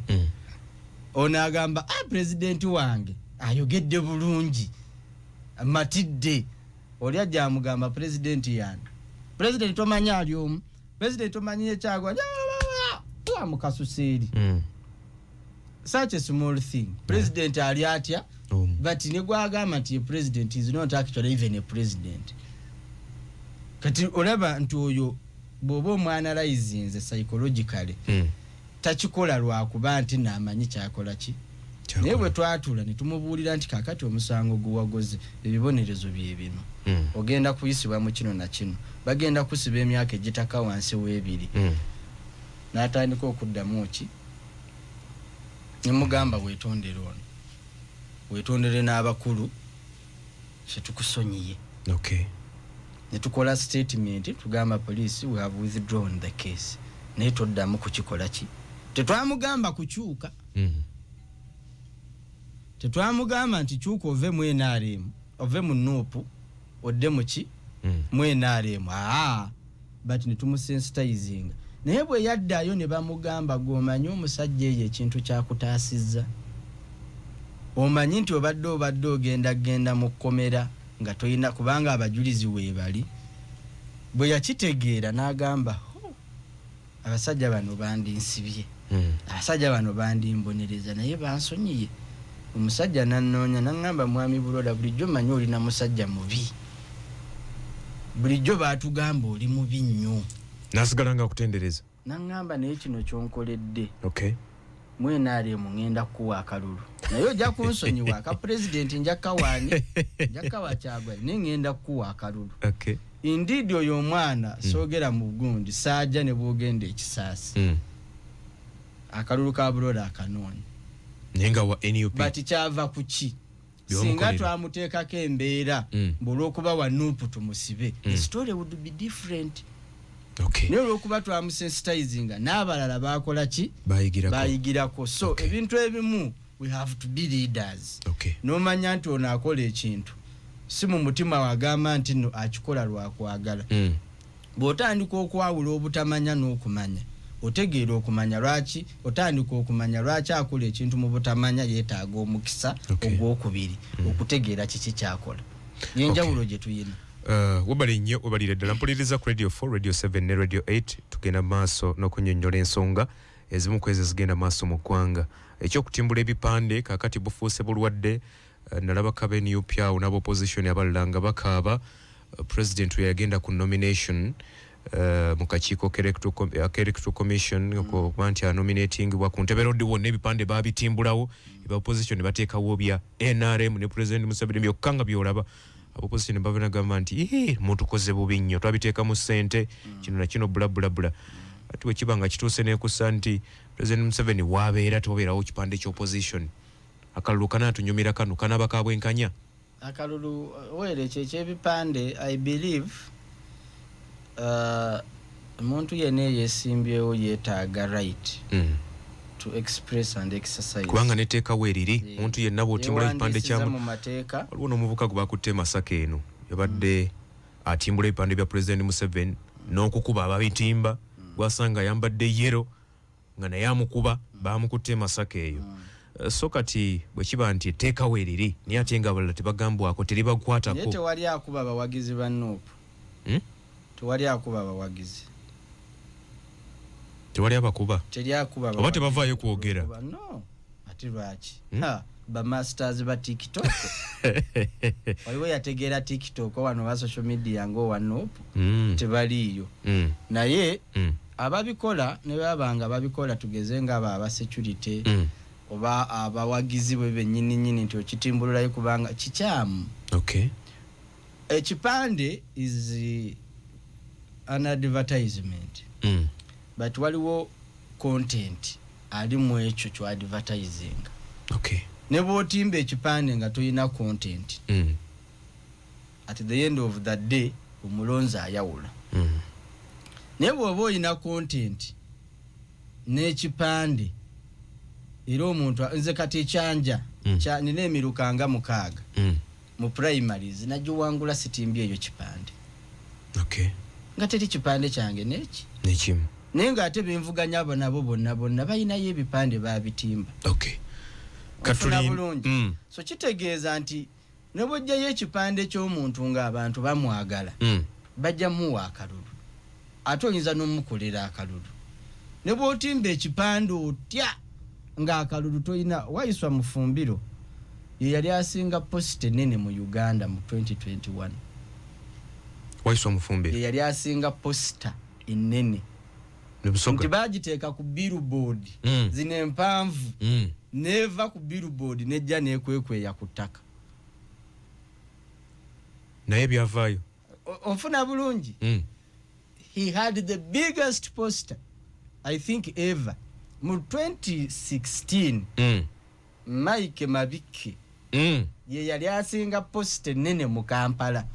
ono agamba president wange ayogedde bulungi matidde oli ajja amugamba president yani president omanya ali omu president omanyiye kyagwa amukasuseeri such a small thing president ali atya but ne gwagamba nti president is not actually even a president kati olaba nti oyo bobo mwanalyze nze psychologically takikola lwakuba nti namanyi kyakola ki naye bwe twatula ne tumubuulira nti kakati omusango guwagoze ebibonerezo bye bino ogenda kuyisibwa mu kino na kino bagenda kusiba emyaka egitaka wansi w'ebiri n'atandika okuddamu ki nemugamba weetondere ono weetondere n'abakulu kyetukusonyiye netukola statement tugamba police we have withdrawn the case naye toddamu kukikola ki tetwamugamba kukyuka tetwamugamba nti kyuka ove mu NRM ove mu NUP odde mu ki mu NRM but netumusensitizing naye bwe yaddayo ne bamugamba gwomanyi omusajja eyo ekintu kyakutaasizza omanyi nti obadde ogenda mu kkomera nga toyina kubanga abajulizi weebali bwe yakitegeera n'agamba abasajja bano bandinsibye abasajja bano bandimbonereza naye bansonyiye omusajja nannoonya n'angamba mwami bulola bulijjo manyi olina musajja mubi bulijjo baatugamba oli mubi nnyo nasigala nga kutendereza n'angamba naye kino kyonkoledde mwenaale mungenda kuwa akalulu naye ojja kunsonyiwa aka president njakawaani njakawa kyagwa ningenda kuwa akalulu indeed oyo omwana soogera mu gundi saajja ne bwogenda ekisaasi akalulu ka bulola akanoonya nenga wa NUP bati kyava kuki singa twamuteekako embeera olw'okuba wa NUP tumusibe the story would be different naye olw'okuba twamusensitizinga n'abalala bakola ki bayigirako so ebintu ebimu we have to be leaders n'omanya nti ono akola ekintu si mu mutima wagamba nti no akikola lwakwagala bw'otandika okwawula obutamanya n'okumanya otegeera okumanya lwaki otandika okumanya lwaki akola ekintu mu butamanya yeetaaga omukisa ogwokubiri okutegeera kiki kyakola yenjawulo gye tuyina wabali nnyo wabalire ddala mpuliriza ku radio 4 radio 7 ne radio 8 tugenda maaso n'okunnyonnyola ensonga ezimu ku ezo zigenda maaso mu ggwanga ekyokutimbula ebipande kakati bufuuse bulwadde nalaba kabe NUP awo n'abopposition abalala nga bakaaba president we yagenda ku nomination mu kakiiko k'electoral commission okuba nti anominatingibwa ku ntebe loddi wonna ebipande baabitimbulawo opposition bateekawo bya NRM ne president Museveni byokka nga byolaba opposition bavana gamba nti mutukoze bubi nnyo twabiteeka mu ssente kino na kino bula ati bwe kiba nga kituuse neekusa nti president Museveni waabeera tobeerawo kipande ky'opposition akalulu kanaatunyumira kano kanaba kabwenkanya akalulu were ekyebipande I believe omuntu yenna yeesimbyewo yeetaaga right to express and exercise kubanga neteekawo eriri omuntu yenna bw'otimbula ekipande kyamu waliwo n'omuvuka gwe bakutte Masaka eno yabadde atimbula ebipande bya president Museveni n'okukuba ababitimba gwasanga yambadde yero nga naye amukuba baamukutte Masaka eyo so kati bwe kiba nti etteekawo eriri naye ate nga abalala tebagambwako teribakwatako naye tewali akuba abawagizi ba NUP tewali akuba abawagizi tewali abakuba oba tebavaayo kwogera no ati lwaki ba masters ba TikTok waliwo yategeera TikTok wano ba social media ng'owa NUP tebaliiyo naye ababikola ne babanga babikola tugeze nga aba security oba abawagizi bwe bennyini nti okitimbululayo kubanga kikyamu ekipande is an advertisement but waliwo content ali mu ekyo kyo advertising ne bw'otimba ekipande nga toyina content at the end of the day omulonzi ayawula naye bw'oba oyina content n'ekipande era omuntu nze kati ekyanja nina emiruka nga 6 mu primaries nagiwangula sitimbi eyo kipande nga teri kipande kyange nekimu naye nga ate benvuganya abo nabo bonna balinayo ebipande babitimba. Okay. Katulin. So kitegeeza nti ne bw'ojjayo ekipande ky'omuntu ng'abantu bamwagala bajja muwa akalulu ate oyinza n'omukolera akalulu. Ne bw'otimba ekipande otya ng'akalulu toyina. Wayiswa Mufumbiro ye yali asinga post enene mu Uganda mu 2021. Wayiswa Mufumbiro ye yali asinga posta enene nti bagiteeka ku billboard zino empanvu neva ku billboard nejja nekwekweya ku ttaka naye byavaayo onfuna bulungi. He had the biggest poster I think ever mu 2016. Mike Mabike ye yali asinga poster nene mu Kampala.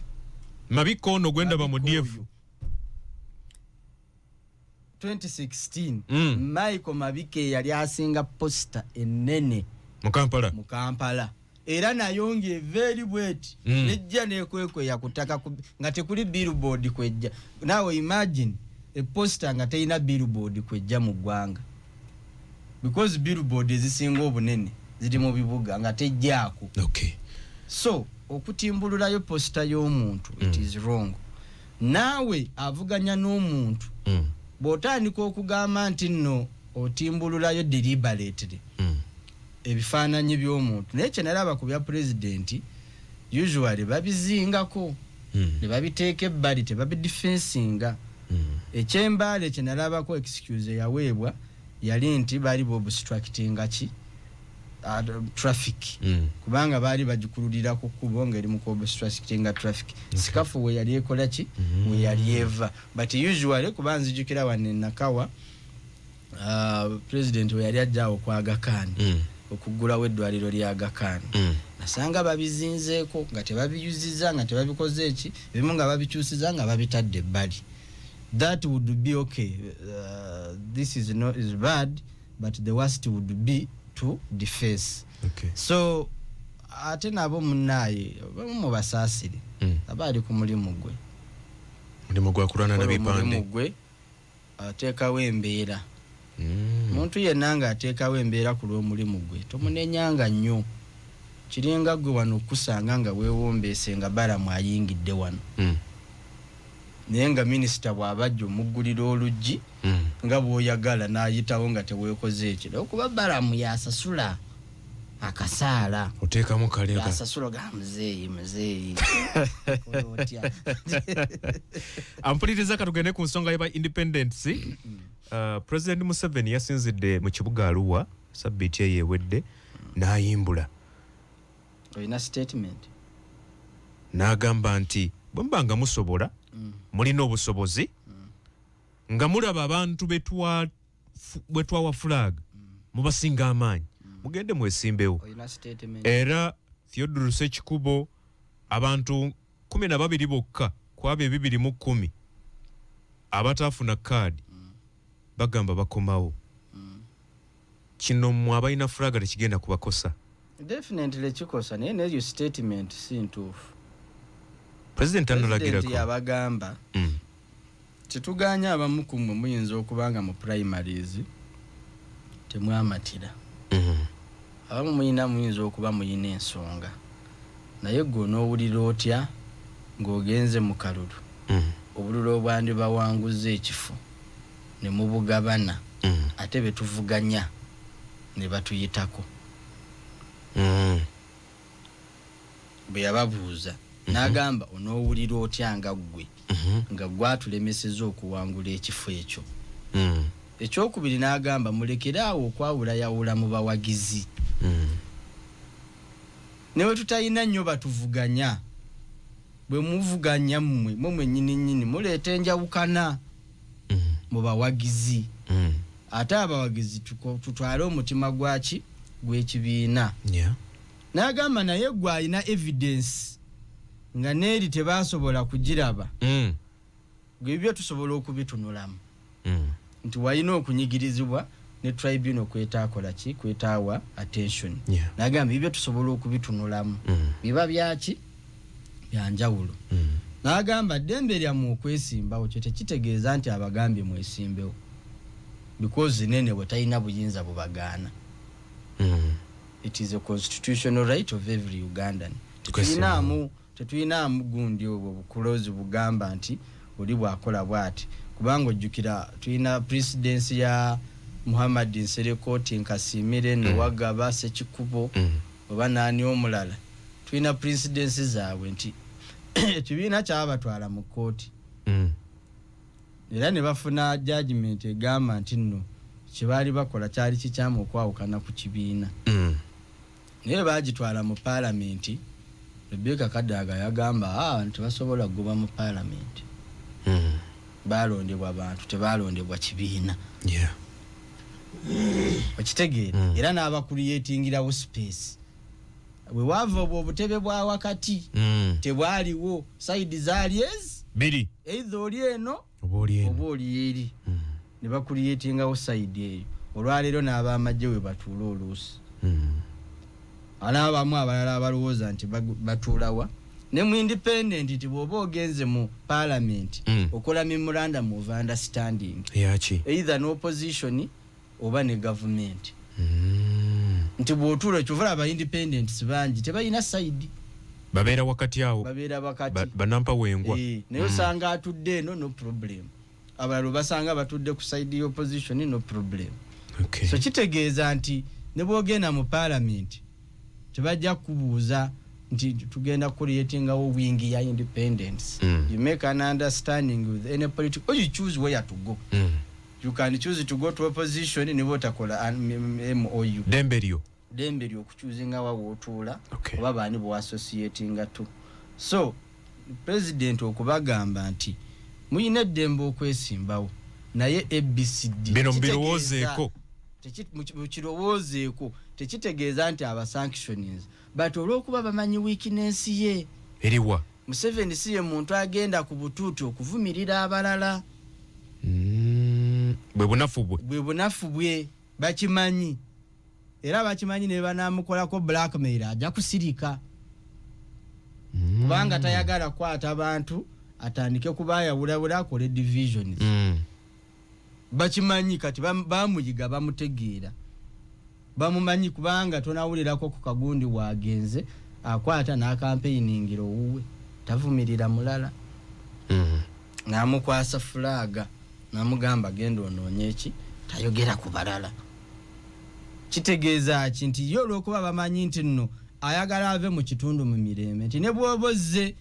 Mabike ono gwenda ba mudiefu 2016. Mike Mabike yali asinga poster enene mu Kampala. Era nayonge very wet nejja nekwekweya kutaka nga tekuli billboard kwejja. Now imagine a poster nga teina billboard kwejja mu ggwanga because billboard ezisinga obunene ziri mu bibuga nga tejjaako. Okay. So okutimbululayo poster y'omuntu it is wrong. Nawe avuganya n'omuntu bw'otandika okugamba nti nno otimbululayo deliberately ebifaananyi by'omuntu. Naye kye nalaba ku bya pulezidenti usually babizingako ne babiteeka ebbali tebabidifensinga. Ekyembaale kye nalabako excuse yaweebwa yali nti baali b'obstructinga ki traffic kubanga baali bagikululira ku kkubo ng'eri mu obstructinga traffic. Sikafu we yali ekola ki we yali eva but usually kuba nzijukira wane Nakawa president we yali ajjaawo kwa Aga Khan okugulawo eddwaliro lya Aga Khan nasanga babizinzeeko nga tebabiyuziza nga tebabikoze eki ebimu nga babikyusiza nga babitadde ebbali. That would be okay. This is bad but the worst would be to deface. Okay. So ate nabo munnaye bamu basaasire abaali ku mulimu gwe akulwana n'ebipande gwe ateekawo embeera. Muntu yenna nga ateekawo embeera ku lw'omulimu gwe tomunenyanga nnyo. Kiringa gwe wano okusanga nga weewombeese nga balamu ayingidde wano naye nga minisita bw'abajja omuggulira oluggi nga bw'oyagala n'ayitawo nga teweekoze ekiro okuba balamu yasasula akasaala oteekamu kaleka yasasula ga muzeeyi otya. Ampuliriza katugende ku nsonga y'aba independence. President Museveni yasinzidde mu kibuga Arua sabbiiti eyeewedde n'ayimbula. Olina statement n'agamba nti bwe mbanga musobola mulina obusobozi nga mulaba abantu bwe twawa flag mubasinga amaanyi mugende mwesimbewo. Era Theodore Sekikubo abantu 12 bokka ku abo 210 abataafuna kaadi bagamba bakomawo. Kino mmwe abalina flag tekigenda kubakosa. Definitely kikosa naye n'eyo statement si ntuufu. President anolagirako yabagamba tetuganya abamu ku mmwe muyinza okubanga mu primaries temwamatira. Abamu muyinza okuba muyina ensonga naye gwe n'owulira otya ng'ogenze mu kalulu obululu obwandi bawanguza ekifo ne mubugabana ate betuvuganya ne batuyitako. Bwe yababuuza n'agamba onoowulira otya nga ggwe nga gwatulemeseza okuwangula ekifo ekyo. Ekyokubiri n'agamba mulekeraawo okwawulayawula mu bawagizi. Newe tutayina nnyo batuvuganya bwe muvuganya mmwe nnyini muleeta enjawukana mu bawagizi. Ate abawagizi tutwale omutima gwaki gw'ekibiina. N'agamba naye gwe alina evidence nga neeri tebasobola kugiraba gwe ebyo tusobola okubitunulamu nti walina okunyigirizibwa ne tribunal kwetaakola ki kwetaawa attention. N'agamba ebyo tusobola okubitunulamu biba byaki byanjawulo. n'agamba ddembe lyammwe okwesimbawo kyo tekitegeeza nti abagambye mwesimbewo because nene bwe talina buyinza bubagaana. It is a constitutional right of every Ugandan. Tetuyinaamu gundi obwo bukulozi bugamba nti oli bwakola bwati kubanga ojjukira tuyina presidency ya Muhammad Nserekoti Nkasimire Nowagaba Sekikubo oba nani omulala tuyina presidency zaabwe nti ekibiina kyabatwala mu kooti era ne bafuna judgment egamba nti nno kibaali bakola kyali kikyamu okwawukana ku kibiina naye bagitwala mu parliament. Rebecca Kadaga yagamba nti basobola kugoba mu parliament balondebwa abantu tebalondebwa kibiina. Okitegeera era n'abakuliyetingirawo space bwe wava obutebe bwa wakati tebwaliwo side zaali biri either oli eno oba oli eri ne bakuliyetingawo side eyo. Olwaleero n'abamajje we batuula oluusi anabamu abalala abalowooza nti batuulawa ne mu independent nti bw'oba ogenze mu parliament okola memorandum of understanding either no opposition oba ne government nti bw'otuula kyovula aba independents bangi tebalina side babeera wakati awo banampa wengwa naye osanga atudde eno no problem abalala basanga batudde ku side y'opposition no problem. So kitegeeza nti ne bw'ogenda mu parliament tebajja kubuuza nti tugenda creatingawo wing ya independence. You make an understanding with any political, or you choose where to go. You can choose to go to opposition ne botakola MOU dembelyo okuchuzinga wa wotuula oba bani bo associating to. So president okubagamba nti muyina dembo okwesimbawo naye ABCD bino mbirowoozeeko kirowoozeeko tekitegeeza nti aba sanctions but olw'okuba bamanyi weakness ye eriwa Museveni si ye muntu agenda ku butuutu okuvumirira abalala. Bwe bunafu bwe bakimanyi era bakimanyi ne banamukolako blackmail ajja kusirika kubanga tayagala kwata abantu atandike kubayawulawula akole divisions. Bakimanyi kati bamuyiga bamutegeera bamumanyi kubanga tonawulirako ku kagundi wagenze akwata na campaigning owuwe tavumirira mulala namukwasa flaga namugamba genda onoonye eki tayogera ku balala. Kitegeeza nti yo olw'okuba bamanyi nti nno ayagala ave mu kitundu mu mirembe nti ne bw'obozze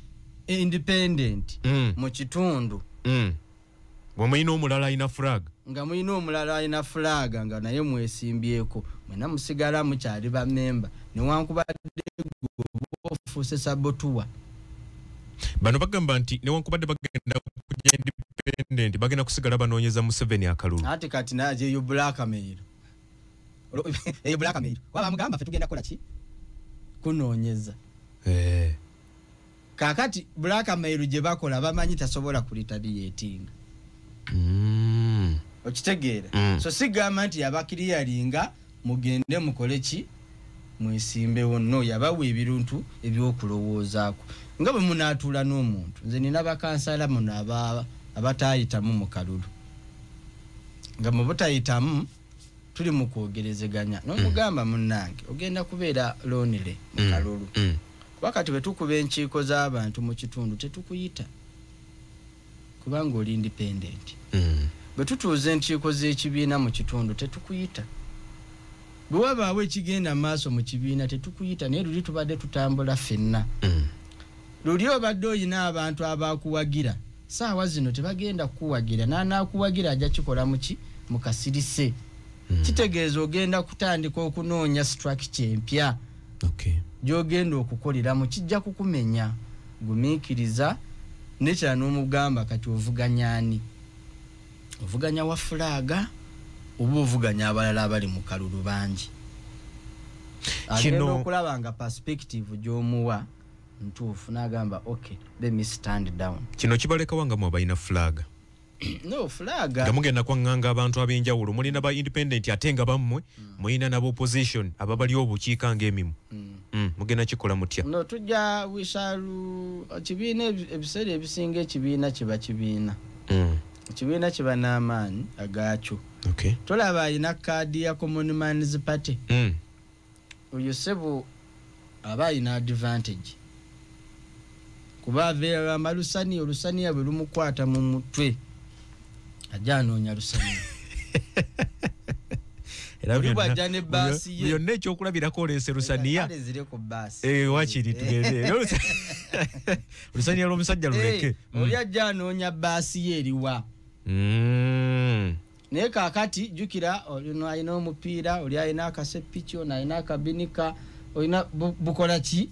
independent mu kitundu bw'omuyina omulala alina flaga nga muyina omulala alina flaga nga naye mwesimbyeko mwena musigala mukyali bamemba newankubadde ofuuse sabotuwa. Bano bagamba nti newankubadde bagenda kujja independent bagenda kusigala banoonyeza Museveni akalulu. Ate kati naje yo blackmail eyo blackmail waba mugamba fe tugenda kola ki kunoonyeza kakati blackmail gye bakola bamanyi tasobola kulitaliyetinga. Okitegeera so sigamba nti yabakiriyalinga mugende mukole ki mwesimbewo no yabawa ebiruntu ebyokulowoozaako nga bwe munaatuula n'omuntu. Nze nina bakansala muno abatayitamu mu kalulu nga mu butayitamu tuli mu kwogerezeganya n'omugamba munnange ogenda kubeera lonely mu kalulu wakati bwe tukuba enkiiko z'abantu mu kitundu tetukuyita kubanga oli independent. Bwe tutuuza enkiiko z'ekibiina mu kitundu tetukuyita bwe wabaawo ekigenda maaso mu kibiina tetukuyita naye luli tubadde tutambula ffenna. Luli obadde oyina abantu abakuwagira saawa zino tebagenda kukuwagira n'anaakuwagira ajja kikola mu kasirise. Kitegeeza ogenda kutandika okunoonya structure empya gy'ogenda okukoleramu kijja kukumenya. Gumiikiriza nekyala n'omugamba kati ovuganyaani ovuganya wa flaga oba ovuganya abalala abali mu kalulu bangi. Agenda okulaba nga perspective gy'omuwa ntuufu n'agamba okay let me stand down. Kino kibaleka wanga mu abalina flaga no flaga gamugenda kwanganga abantu ab'enjawulo mulina ba independent ate nga bammwe mulina nabo opposition ababali obukiika ng'emimu mugenda kikola mutya no tujja wisalu kibiina ebiseera ebisinga ekibiina kiba kibiina ekibiina kiba n'amaanyi agaakyo tolaba alina kaadi ya common mans party oyo sebo aba alina advantage kuba aveera amalusani olusaniya bwe lumukwata mu mutwe ajja anoonya lusaniya era byonna ekyokulabirako oleese lusaniya wakiri tugende olusaniya lw'omusajja luleke oli ajja anoonya baasi ye eriwa naye kaakati jjukira olino alina omupiira oli alina akasepiki ono alina akabinika olina bukola ki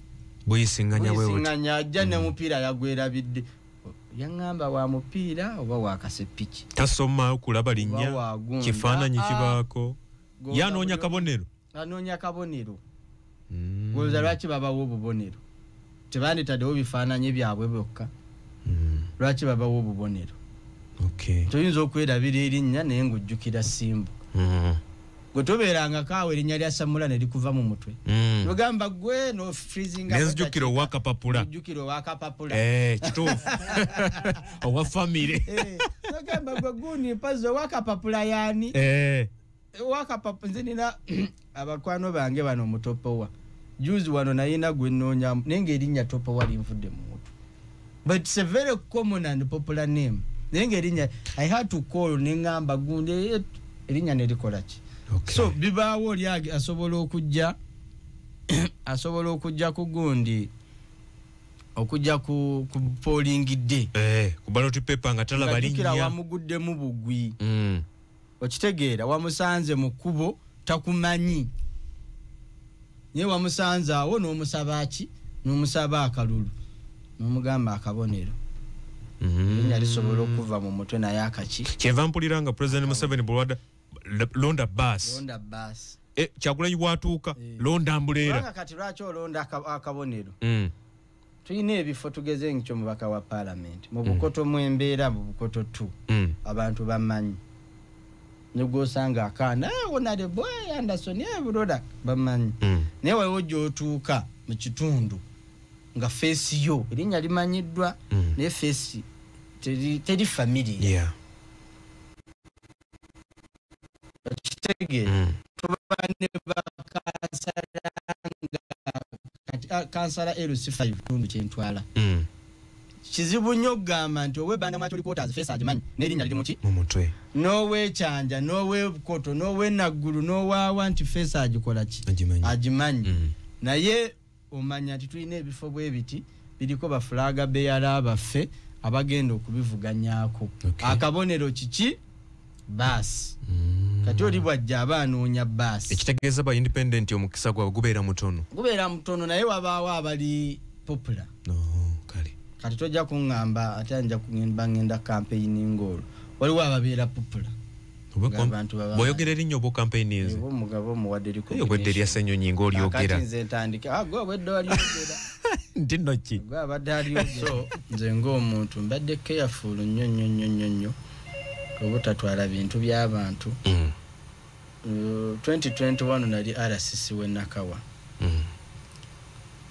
buyisinganya ajja ne mupiira yagwerabidde yaŋŋamba wa mupiira oba wa kasepiki tasoma kulaba linnya kifaananyi kibaako yanoonya kabonero anoonya kabonero gwoza lwaki babawo obubonero tebandetaddewo bifaananyi byabwe byokka lwaki babawo obubonero toyinza okwerabira erinnya naye ng'ojjukira simbu gwe tobeeranga kaawe erinnya lya samula ne likuva mu mutwe lugamba gwe no freezinga nezijjukira owakapapula kituufu owa famire lugamba gwe guuni mpazi owakapapula yaani owakapapula nze nina abakwano bange bano mutopowa juzi wano nayina gwe nnoonya naye ng'erinnya topowa linvudde mu mutwe but it's a very common and popular name naye ng'erinnya I had to call neŋŋamba gundi erinnya ne likola ki so bibaawo oli asobola okujja ku gundi okujja ku polling day ku ballot paper nga talaba linnya wamuguddemu bugwi okitegeera wamusanze mu kkubo takumanyi naye wamusanze awo n'omusaba ki n'omusaba akalulu n'omugamba akabonero linnya lisobola okuva mu mutwe naye akaki kyenva mpulira nga President Museveni bulwada londa bus Kyagulanyi bwatuuka londa mbuleera kati lwaki olonda akabonero tulina ebifo tugeze nkyo mubaka wa parliament mu bukoto mu embeera mu bukoto 2 abantu bamanyi negosanga akaana wonale boy Anderson buloda bamanyi naye waliwo gy'otuuka mu kitundu nga face yo erinnya limanyiddwa naye face teri familia kitege tubane bakansala LC5 tundu kyentwala kizibu nnyo okugamba nti owebanda mwatuli quarters face agimanyi n'erinnya liri muki mu mutwe n'owekyanja n'owebukoto n'owenaggulu n'owaawa nti face agikola ki agimanyi naye omanya nti tulina ebifo bwe biti biriko bafulaga beyala abaffe abagenda okubivuganyaako akabonero kiki baasi kati oli bwajja abanoonya baasi ekitegeeza ba independent omukisa gwabwe gubeera mutono naye wabaawo abali popular kati tojja kuŋŋamba ate nja ngenda campaigning olwo waliwo ababeera popular bw'oyogera erinnya oba campaign ezo omugabo omuwadde obwedde erya Ssenyonyi ng'olyogera nze ntandika gwe obwedde walyogera nti nno ki gwe abadde alyogera so nze ng'omuntu mbadde careful nnyo obutatwala bintu by'abantu 2021 nali RCC w'Nakawa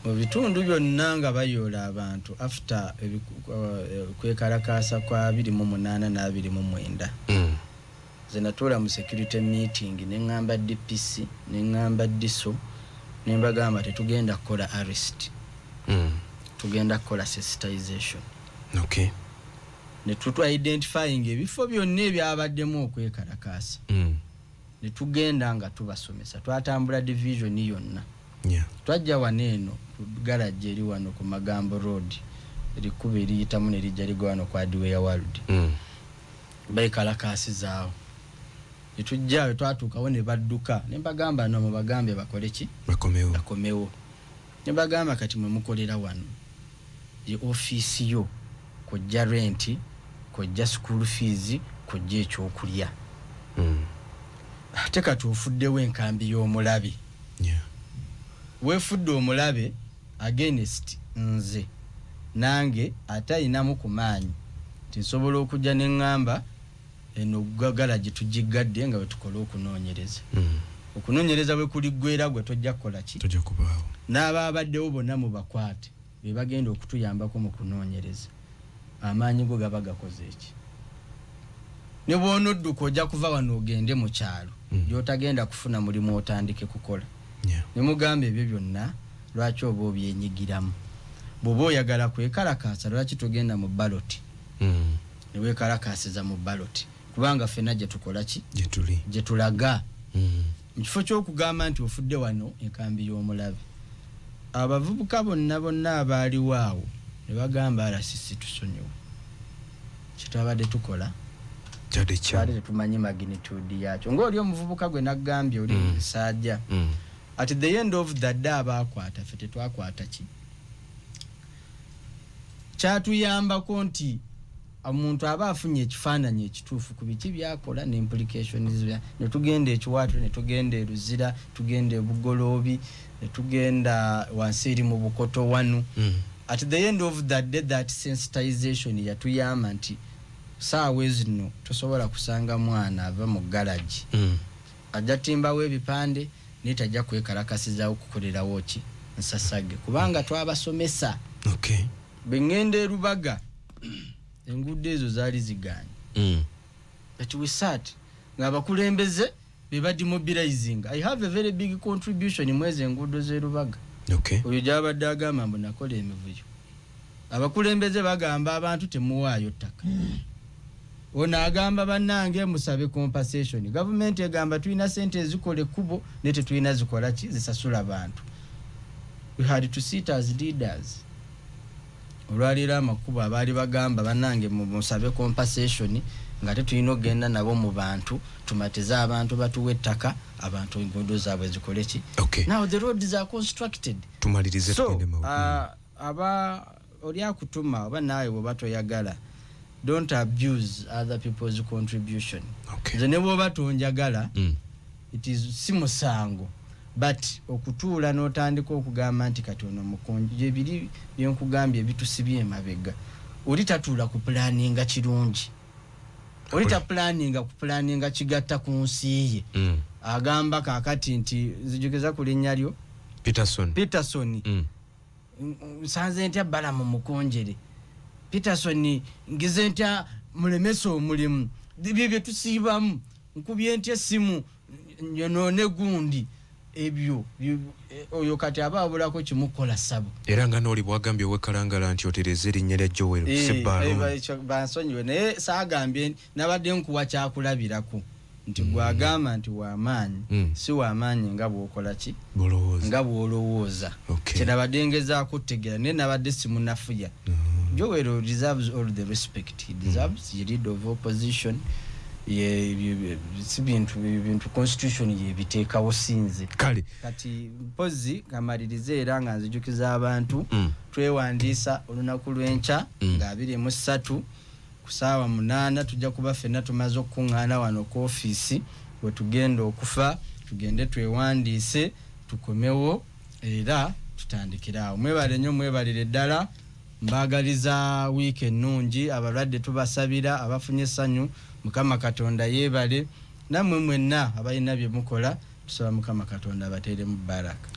mu bitundu byonna nga bayoola abantu after kwekalakaasa kwa 28 na 29 ze natuula mu security meeting neŋŋamba DPC neŋŋamba DISO nembagamba tetugenda kukola arrest tugenda kukola sensitization ne tutwa identifying ebifo byonna ebyabaddemu okwekalakaasa ne tugenda nga tubasomesa twatambula division yonna twajja wano eno garage eri wano ku Magambo Road erikuba eriyitamu ne lijja ligwa wano kwa Adware World bekalakaasizaawo ne tujjayo twatuukawo ne badduka ne mbagamba no mubagambe bakole ki bakomewo ne bagamba kati mwe mukolera wano ye office yo kujja rent kujja school fees kujja ekyokulya ate kati ofuddewo enkambi y'omulabe weefudde omulabe against nze nange ate ayinamu ku maanyi tinsobola okujja neŋŋamba eno garage tujigadde nga wetukola okunoonyereza okunoonyereza bwe kuli gwera gwe tojja kukola ki tojja kubaawo n'ababaddewo bonna mu bakwate be bagenda okutuyambako mu kunoonyereza amaanyi go gaba gakoze eki ne bw'onodduka ojja kuva wano ogende mu kyalo gy'otagenda kufuna mulimu otandike kukola ne mugamba ebyo byonna lwaki oba obyenyigiramu bw'oba oyagala kwekalakaasa lwaki togenda mu baloti ne weekalakaasiza mu baloti kubanga ffenna gye tukola ki gye tulaga mu kifo ky'okugamba nti ofudde wano enkambi y'omulabe abavubuka bonna abaaliwo awo ne bagamba alasisi tusonyiwa kitwabadde tukola twali tetumanyi magnitude yakyo ng'oli omuvubuka gwe naggambye oli Sajja at the end of the day abaakwata ffe tetwakwata ki kyatuyambako nti omuntu aba afunye ekifaananyi ekituufu ku biki byakola ne implications ne tugenda ekiwaatu ne tugenda e Luzira tugenda e Bugoloobi ne tugenda wansi eri mu Bukoto wanu at the end of that day that sensitization yatuyamba nti saawa zino tosobola kusanga mwana ava mu garage ajja timbawo ebipande netajja kwekalakasizawo kukolerawo ki nsasage kubanga twabasomesa bengenda e Rubaga enguudo ezo zaali ziganye but we sat nga abakulembeze be badimobilizing. I have a very big contribution mwezi enguudo z'e Rubaga oyo gyabadde agamba mbu nakola emivuyo abakulembeze bagamba abantu temuwaayo ttaka ono agamba bannange musabe compensation government egamba tulina sente ezikola ekkubo ne tetulina zikola ki zisasula abantu. We had to sit as leaders olwalira amakubo abaali bagamba bannange musabe compensation nga tetulina ogenda nabo mu bantu tumateze abantu batuwe ettaka abantu enguudo zaabwe zikole ki. Now the roads are constructed. Tumalirize tugende mu aba oli akutuma oba naawe bwe toyagala don't abuse other people's contribution. Nze ne bw'oba tonjagala it is si musango but okutuula n'otandika okugamba nti kati ono mukonje ebiri byenkugambye ebitusibye emabega oli tatuula ku planninga kirungi oli ta planninga kigatta ku nsi ye agamba kaakati nti zijogeza ku linnya lyo Peterson nsanze ntya bala mu mukonjere Peterson ngize ntya mulemesa omulimu bye tusiibamu nkubye ntya essimu nyonoone gundi ebyo oyo kati abaabulako kimukola sabo era nga n'oli bwagambye wekalangala nti otereze erinnya lya Joel Ssebbaalumu bansonyiwe naye saagambye nabadde nkuwa kyakulabirako nti gwagamba nti w'amaanyi si w'amaanyi nga bw'okola ki nga bw'olowooza kyenabadde ngezaako kutegeera naye nabadde simunafuya Joel deserves all the respect. He deserves the lead of opposition. Bintu constitution yebiteekawo sinze kati mpozi kamalirize era nga nzijukiza abantu twewandiisa olunaku lw'enkya nga 23 ku ssaawa 8 tujja kuba ffenna tumaze okukuŋŋaana wano ku ofiisi we tugenda okufa tugende twewandiise tukomewo era tutandikiraawo. Mwebale nnyo mwebalire ddala mbagaliza wiiki ennungi abalwadde tubasabira abafunye essanyu Mukama Katonda yeebale nammwe mwenna abalina bye mukola tusaba Mukama Katonda abateere mu baraka.